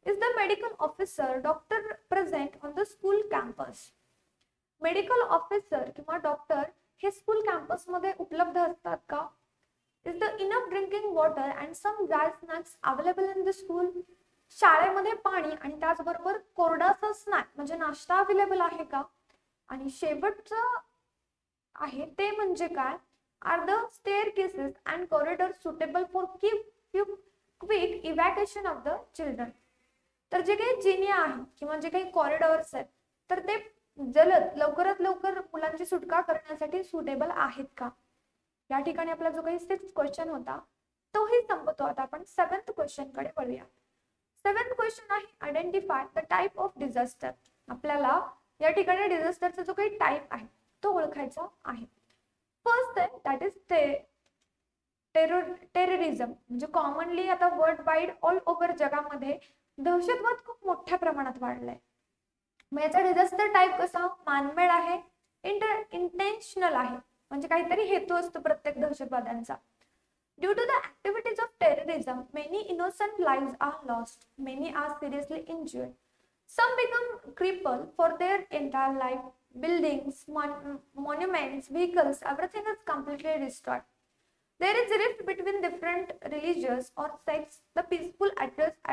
Is the medical officer doctor present on the school campus. Medical officer किंवा डॉक्टर हे स्कूल कॅम्पस मध्ये उपलब्ध असतात का. Is the enough drinking water and some dry snacks available in the school. शाळेमध्ये पाणी आणि त्याचबरोबर कोरडाचा स्नॅक म्हणजे नाश्ता अवेलेबल आहे का. आणि शेवटचं आहे ते म्हणजे काय, are the staircases and corridor suitable for quick evacuation of the children. तर जे काही जिन्या आहेत किंवा जे काही कॉरिडॉर्स आहेत तर ते जलद लवकरात लवकर मुलांची सुटका करण्यासाठी सुटेबल आहेत का. या ठिकाणी आपला जो काही 6th क्वेश्चन होता तोही संपतो. आता आपण 7th क्वेश्चन कडे वळूया. 7th क्वेश्चन आहे, identify the type of disaster. आपल्याला या ठिकाणी डिझास्टरचा जो काही टाइप आहे तो ओळखायचा आहे. फर्स्ट दॅट इज टेररिझम म्हणजे कॉमनली आता वर्ल्ड वाईड ऑल ओव्हर जगामध्ये दहशतवाद खूप मोठ्या प्रमाणात वाढलाय. मग याचा डिझास्टर टाईप कसा, मानमेड आहे, इंटेन्शनल आहे, म्हणजे काहीतरी हेतू असतो प्रत्येक दहशतवाद्यांचा. Due to the activities of terrorism, many innocent lives are lost. Many are seriously injured. Some become crippled for their entire life. Buildings, monuments, vehicles, everything is completely destroyed. There is a rift between different religions or sects. The peaceful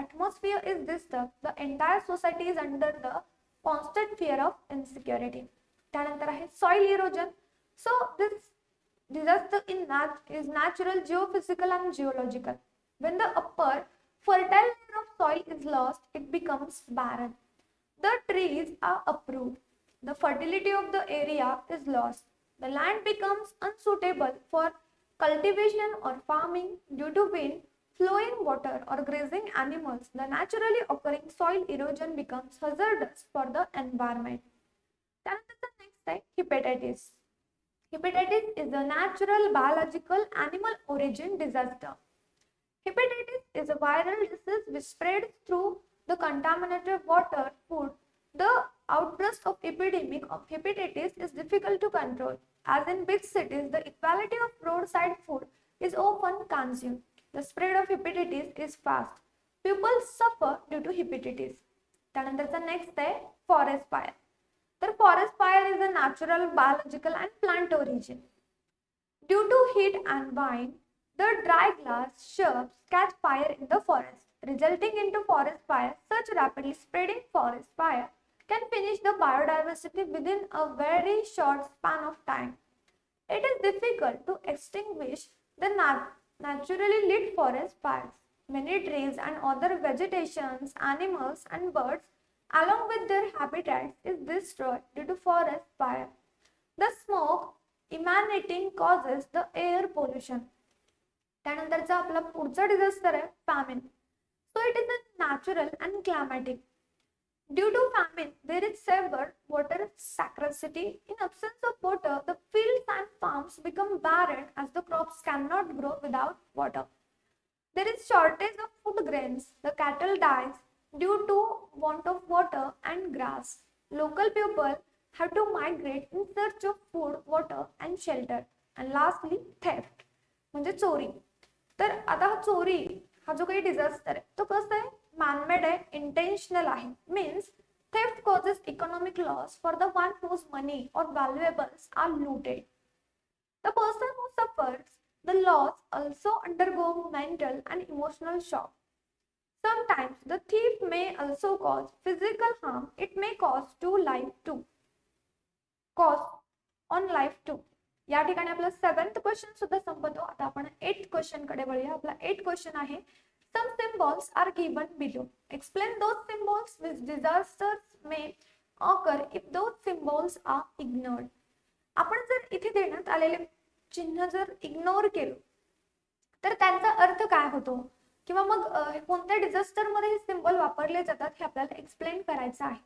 atmosphere is disturbed. The entire society is under the constant fear of insecurity. त्यानंतर आहे soil erosion. So this disaster is natural, geophysical and geological. When the upper fertile layer of soil is lost, it becomes barren. The trees are uprooted. The fertility of the area is lost. The land becomes unsuitable for cultivation or farming due to wind, flowing water or grazing animals. The naturally occurring soil erosion becomes hazardous for the environment. त्यानंतर the next आहे hepatitis. Hepatitis is a natural, biological, animal origin disaster. Hepatitis is a viral disease which spreads through the contaminated water, food. The outburst of epidemic of hepatitis is difficult to control. As in big cities, the equality of roadside food is often consumed. The spread of hepatitis is fast. People suffer due to hepatitis. त्यानंतरचा next आहे forest fire. तर forest fire is a natural, biological and plant origin. Due to heat and wind, the dry grass shrubs catch fire in the forest, resulting into forest fire. Such rapidly spreading forest fire can finish the biodiversity within a very short span of time. It is difficult to extinguish the naturally lit forest fires. Many trees and other vegetations, animals and birds along with their habitats is destroyed due to forest fire. The smoke emanating causes the air pollution. त्यानंतरचा आपला पुढचा disaster आहे famine. So it is a natural and climatic. Due to famine, there is severe water scarcity. In absence of water, the fields and farms become barren as the crops cannot grow without water. There is shortage of food grains. The cattle dies due to want of water and grass. Local people have to migrate in search of food, water and shelter. And lastly, theft म्हणजे चोरी. तर आता हा चोरी हा जो काही disaster आहे तो कसं आहे, मॅनमेड आहे, इंटेन्शनल आहे. Means theft causes economic loss for the one whose money or valuables are looted. The person who suffers the loss also undergo mental and emotional shock. Sometimes the thief may also cause physical harm. It may cause on life too. या ठिकाणी आपला 7th question सुद्धा संपतो. आता आपण 8th question कडे वळूया. आपला 8th क्वेश्चन आहे, some symbols are given below. Explain those symbols which disasters may occur if those symbols are ignored. आपण जर इथे देण्यात आलेले चिन्ह जर इग्नोर केलं तर त्यांचा अर्थ काय होतो, किंवा मग कोणत्या डिझास्टर मध्ये हे सिंबल वापरले जातात हे आपल्याला एक्सप्लेन करायचं आहे.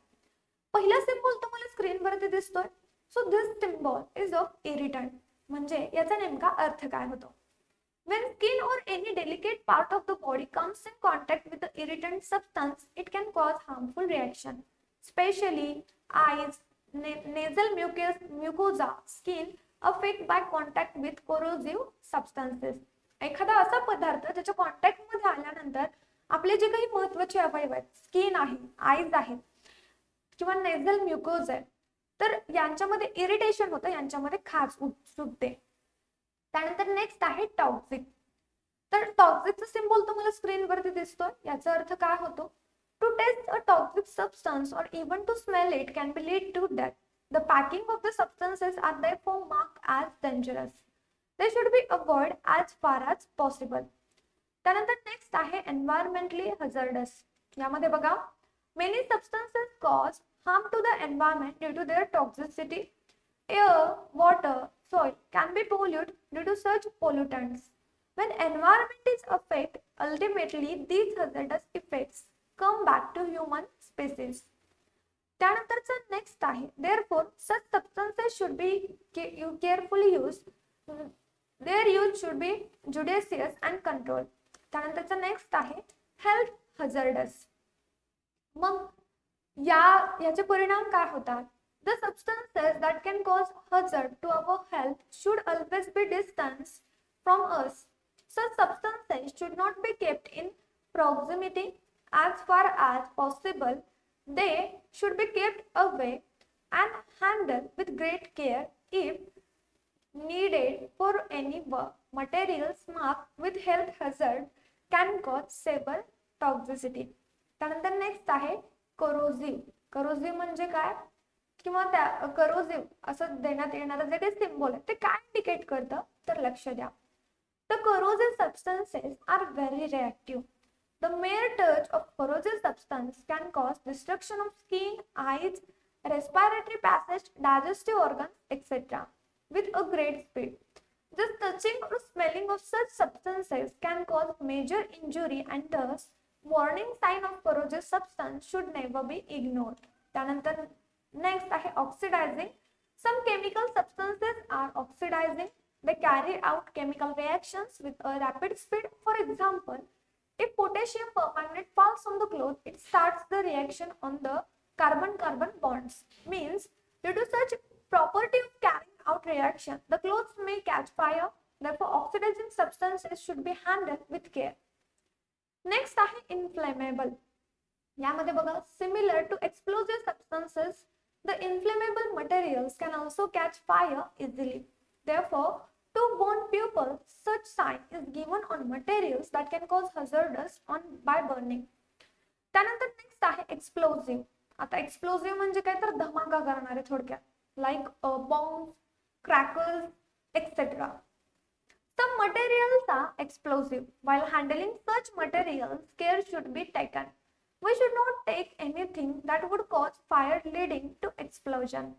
पहिला सिंबल तुम्हाला स्क्रीनवरती दिसतोय. So this symbol is of irritant. म्हणजे याचा नेमका अर्थ काय होतो, when skin or any delicate part of the body comes in contact with the irritant substance, it can cause harmful reaction, especially eyes, nasal mucosa, skin affected by contact with corrosive substances. एखादा असा पदार्थ ज्याच्या contact मध्ये आल्यानंतर आपले जे काही महत्त्वाचे अवयव आहेत, स्किन आहे, आईज आहेत किंवा नेझल म्युकोज आहे, तर यांच्यामध्ये इरिटेशन होतं, यांच्यामध्ये खाज सुटते. त्यानंतर नेक्स्ट आहे टॉक्सिक. तर टॉक्सिकचा सिंबल तुम्हाला स्क्रीनवरती दिसतोय. याचा अर्थ काय होतो, to taste a toxic substance or even to smell it can be lead to death. The packing of the substances are therefore marked as dangerous. They should be avoided as far as possible. त्यानंतर next आहे environmentally hazardous. यामध्ये बघा, many substances cause harm to the environment due to their toxicity. Air, water, soil can be polluted due to such pollutants. When environment is affected, ultimately these hazardous effects come back to human species. त्यानंतरचा next आहे, therefore such substances should be carefully used their use should be judicious and control. त्यानंतरचं next आहे health hazards. मग याचे परिणाम काय होतात? The substances that can cause hazard to our health should always be distanced from us. Such substances should not be kept in proximity. As far as possible, they should be kept away and handled with great care if needed for any work. Materials marked with health hazard can cause severe toxicity. त्यानंतर next आहे करोसिव्ह. करोसिव्ह म्हणजे काय किंवा त्या करोसिव्ह असं देण्यात येणारं जे काही सिम्बॉल आहे ते काय इंडिकेट करतं तर लक्ष द्या. The corrosive substances are very reactive. The mere touch of corrosive substance can cause destruction of skin, eyes, respiratory passage, digestive organs, etc. with a great speed. Just touching or smelling of such substances can cause major injury and thus warning sign of corrosive substance should never be ignored. त्यानंतर next आहे oxidizing. Some chemical substances are oxidizing. They carry out chemical reactions with a rapid speed. For example, if potassium permanganate falls on the cloth, it starts the reaction on the carbon-carbon bonds. Means, due to such property of carrying out reaction, the clothes may catch fire. Therefore, oxidizing substances should be handled with care. Next आहे inflammable. यामध्ये बघा, similar to explosive substances, the inflammable materials can also catch fire easily. Therefore, to warn people, such sign is given on materials that can cause hazardous by burning. त्यानंतर next आहे एक्सप्लोसिव्ह. आता एक्सप्लोसिव्ह म्हणजे काय तर धमाका करणारे थोडक्यात, like bomb, crackers, etcetera. Some materials are explosive. While handling such materials, care should be taken. We should not take anything that would cause fire leading to explosion.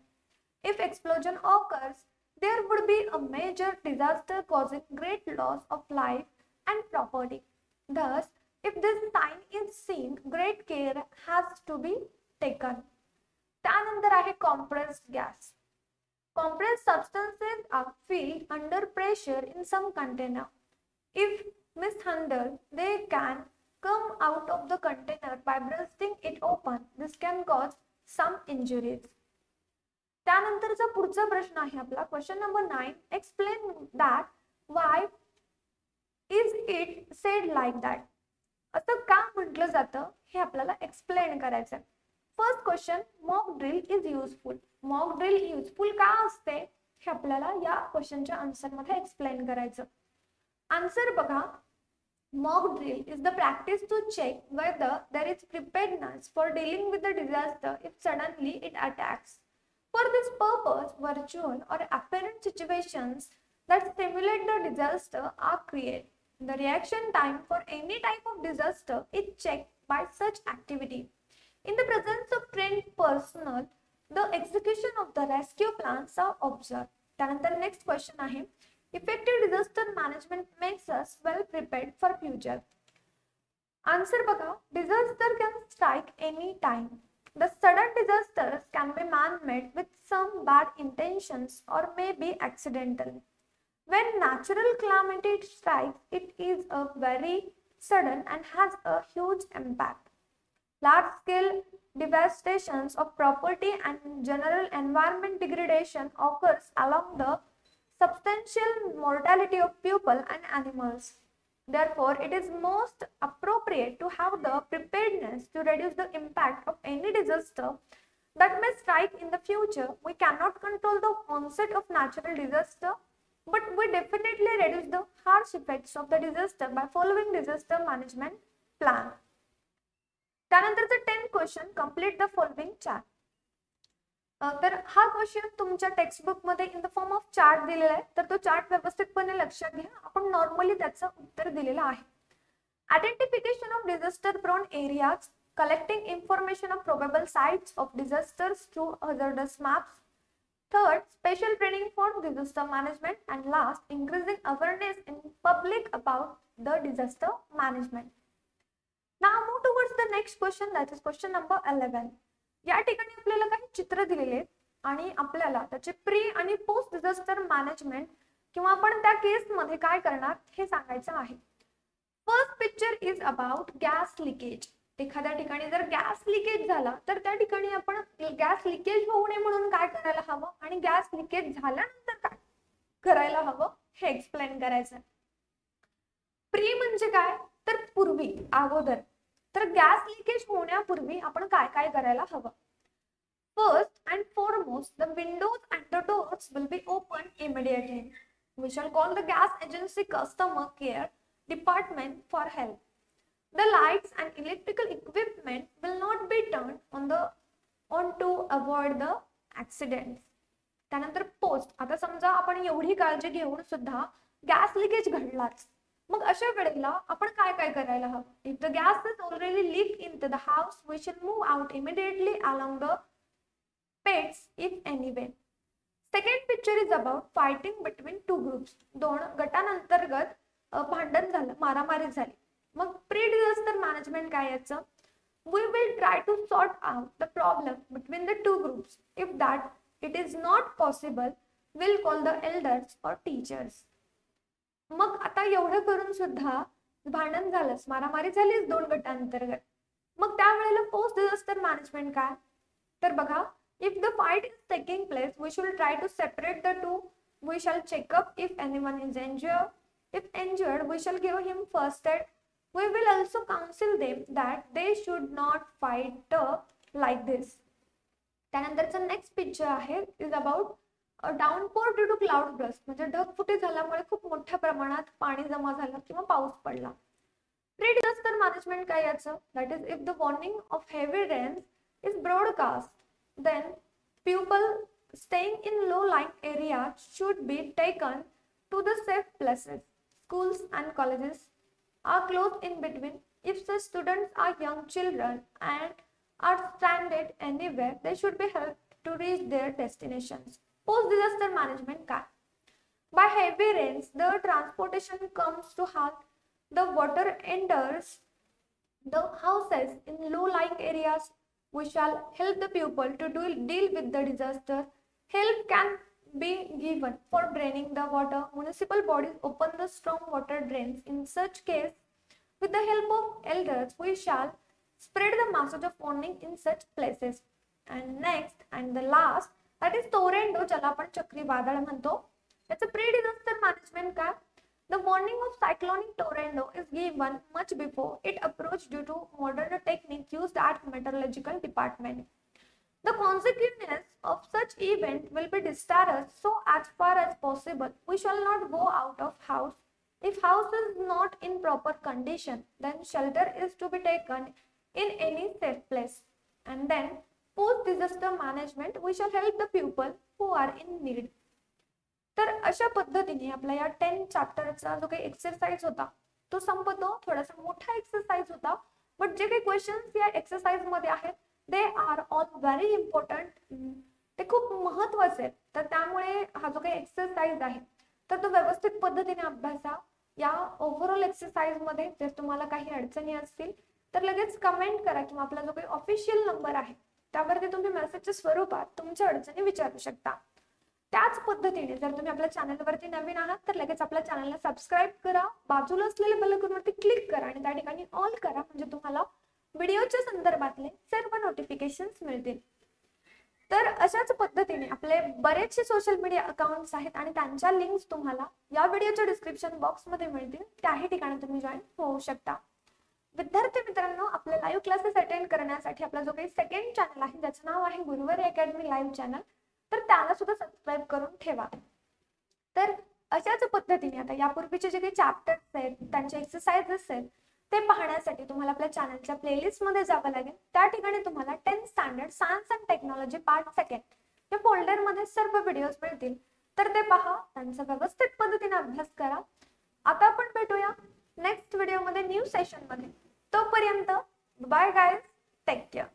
If explosion occurs, there would be a major disaster causing great loss of life and property. Thus, if this sign is seen, great care has to be taken. त्यानंतर आहे compressed gas. Compressed substances are filled under pressure in some container. If mishandled, they can come out of the container by bursting it open. This can cause some injuries. त्यानंतरचा पुढचा प्रश्न आहे आपला question number 9. Explain that Y is it sed like that. असं का म्हटलं जातं हे आपल्याला एक्सप्लेन करायचं आहे. First question, mock drill is useful. Mock drill useful का असते हे आपल्याला या क्वेश्चनच्या आन्सर मध्ये एक्सप्लेन करायचं. आन्सर बघा, mock drill is the practice to check whether there is preparedness for dealing with the disaster if suddenly it attacks. For this purpose, virtual or apparent situations that simulate the disaster are created. The reaction time for any type of disaster is checked by such activity. In the presence of trained personnel, the execution of the rescue plans are observed. त्यानंतर next question आहे, effective disaster management makes us well prepared for future. Answer बघा, disaster can strike any time. The sudden disasters can be man-made with some bad intentions or may be accidental. When natural calamity strikes, it is a very sudden and has a huge impact. Large-scale devastations of property and general environment degradation occurs along the substantial mortality of people and animals. Therefore, it is most appropriate to have the preparedness to reduce the impact of any disaster that may strike in the future. We cannot control the onset of natural disaster, but we definitely reduce the harsh effects of the disaster by following disaster management plan. त्यानंतरचं 10th question, complete the following chart. तर हा question तुमच्या textbook मध्ये in the form of chart दिलेला आहे, तर तो chart व्यवस्थितपणे लक्षात घ्या. आपण नॉर्मली त्याचं उत्तर दिलेलं आहे. Identification of disaster prone areas, collecting information of probable sites of disasters through hazards maps. Third, special training for disaster management. And last, increasing awareness in public about the disaster management. Now move towards the next question, that is question number 11. या ठिकाणी आपल्याला काही चित्र दिलेले आहेत आणि आपल्याला त्याचे प्री आणि पोस्ट डिझास्टर मॅनेजमेंट किंवा आपण त्या केसमध्ये काय करणार हे सांगायचं आहे. First picture is about gas leakage. एखाद्या ठिकाणी जर गॅस लिकेज झाला तर त्या ठिकाणी आपण गॅस लिकेज होऊ नये म्हणून काय करायला हवं आणि गॅस लिकेज झाल्यानंतर काय करायला हवं हे एक्सप्लेन करायचं. प्री म्हणजे काय तर पूर्वी, अगोदर. तर गॅस लिकेज होण्यापूर्वी आपण काय काय करायला हवं. First and foremost, the windows and the doors will be opened immediately. We shall call the gas agency customer care department for help. The lights and electrical equipment will not be turned on to avoid the accidents. त्यानंतर post. आता समजा आपण एवढी काळजी घेऊन सुद्धा gas leakage घडलाच, मग अशा वेळेला आपण काय काय करायला हवं. If the gas is already leak in to the house, we should move out immediately along the pits if anyway. Second picture is about fighting between two groups. दोन गटांतर्गत भांडण झालं, मारामारी झाली. मग प्री डिझास्टर मॅनेजमेंट काय याचं. We will try to sort out the problem between the two groups. If that it is not possible, we'll call the elders or teachers. मग आता एवढं करून सुद्धा भांडण झालंच, मारामारी झालीच दोन गटांतर्गत, मग त्यावेळेला पोस्ट डिझास्टर मॅनेजमेंट काय तर बघा. If the fight is taking place, we should try to separate the two. We shall check up if anyone is injured. If injured, we shall give him first aid. We will also counsel them that they should not fight like this. त्यानंतरचा next picture आहे is about downpour due to cloud burst. म्हणजे ढगफुटी झाल्यामुळे खूप मोठ्या प्रमाणात पाणी जमा झालं किंवा पाऊस पडला. प्री डिझास्टर मॅनेजमेंट काय याचं. That is if the warning of heavy rains is broadcast, then people staying in low-lying areas should be taken to the safe places. Schools and colleges are closed in between. If the students are young children and are stranded anywhere, they should be helped to reach their destinations. Post-disaster management काय. By heavy rains, the transportation comes to halt. The water enters the houses in low-lying areas. We shall help the pupil to deal with the disaster. Help can be given for draining the water. Municipal bodies open the storm water drains. In such case, with the help of elders, we shall spread the message of warning in such places. And next and the last, that is tornado, ज्याला आपण चक्रीवादळ म्हणतो. त्याचं pre disaster management काय. The warning of cyclonic tornado is given much before it approached due to modern technique used at meteorological department. The consequences of such event will be disastrous, so as far as possible, we shall not go out of house. If house is not in proper condition, then shelter is to be taken in any safe place. And then post-disaster management, we shall help the people who are in need. तर अशा पद्धतीने आपला या 10 चॅप्टरचा जो काही exercise होता तो संपतो. थोडासा मोठा एक्सरसाइज होता, बट जे काही क्वेश्चन्स या एक्सरसाइज मध्ये आहेत they are all very important. ते खूप महत्वाचे आहेत. तर त्यामुळे हा जो काही एक्सरसाइज आहे तर तो व्यवस्थित पद्धतीने अभ्यासा. या ओव्हरऑल एक्सरसाइज मध्ये जर तुम्हाला काही अडचणी असतील तर लगेच कमेंट करा किंवा आपला जो काही ऑफिशियल नंबर आहे त्यावरती तुम्ही मेसेजच्या स्वरूपात तुमच्या अडचणी विचारू शकता. त्याच पद्धतीने जर तुम्ही आपल्या चॅनलवरती नवीन आहात तर लगेच आपल्या चॅनलला सबस्क्राईब करा, बाजूला असलेल्या बेल आयकॉनवरती क्लिक करा आणि त्या ठिकाणी ऑल करा, म्हणजे तुम्हाला व्हिडिओच्या संदर्भातले सर्व नोटिफिकेशन्स मिळतील. तर अशाच पद्धतीने आपले बरेचसे सोशल मीडिया अकाउंट्स आहेत आणि त्यांच्या लिंक्स तुम्हाला या व्हिडिओच्या डिस्क्रिप्शन बॉक्समध्ये मिळतील. त्याही ठिकाणी तुम्ही जॉईन होऊ शकता. विद्यार्थी मित्रांनो, आपले लाईव्ह क्लासेस अटेंड करण्यासाठी आपला जो काही सेकंड चॅनल आहे ज्याचं नाव आहे गुरुवारी अकॅडमी लाईव्ह चॅनल, तर त्याला सुद्धा सबस्क्राईब करून ठेवा. तर अशाच पद्धतीने आता यापूर्वीचे जे काही चॅप्टर्स आहेत त्यांचे एक्सरसाइजेस आहेत ते पाहण्यासाठी तुम्हाला आपल्या चॅनलच्या प्लेलिस्ट मध्ये जावं लागेल. त्या ठिकाणी तुम्हाला 10th standard science and technology part second या फोल्डर मध्ये सर्व व्हिडिओज मिळतील. तर ते पहा, त्यांचा व्यवस्थित पद्धतीने अभ्यास करा. आता आपण भेटूया नेक्स्ट व्हिडिओ मध्ये न्यू सेशन मध्ये. तोपर्यंत बाय गाईज, टेक केअर.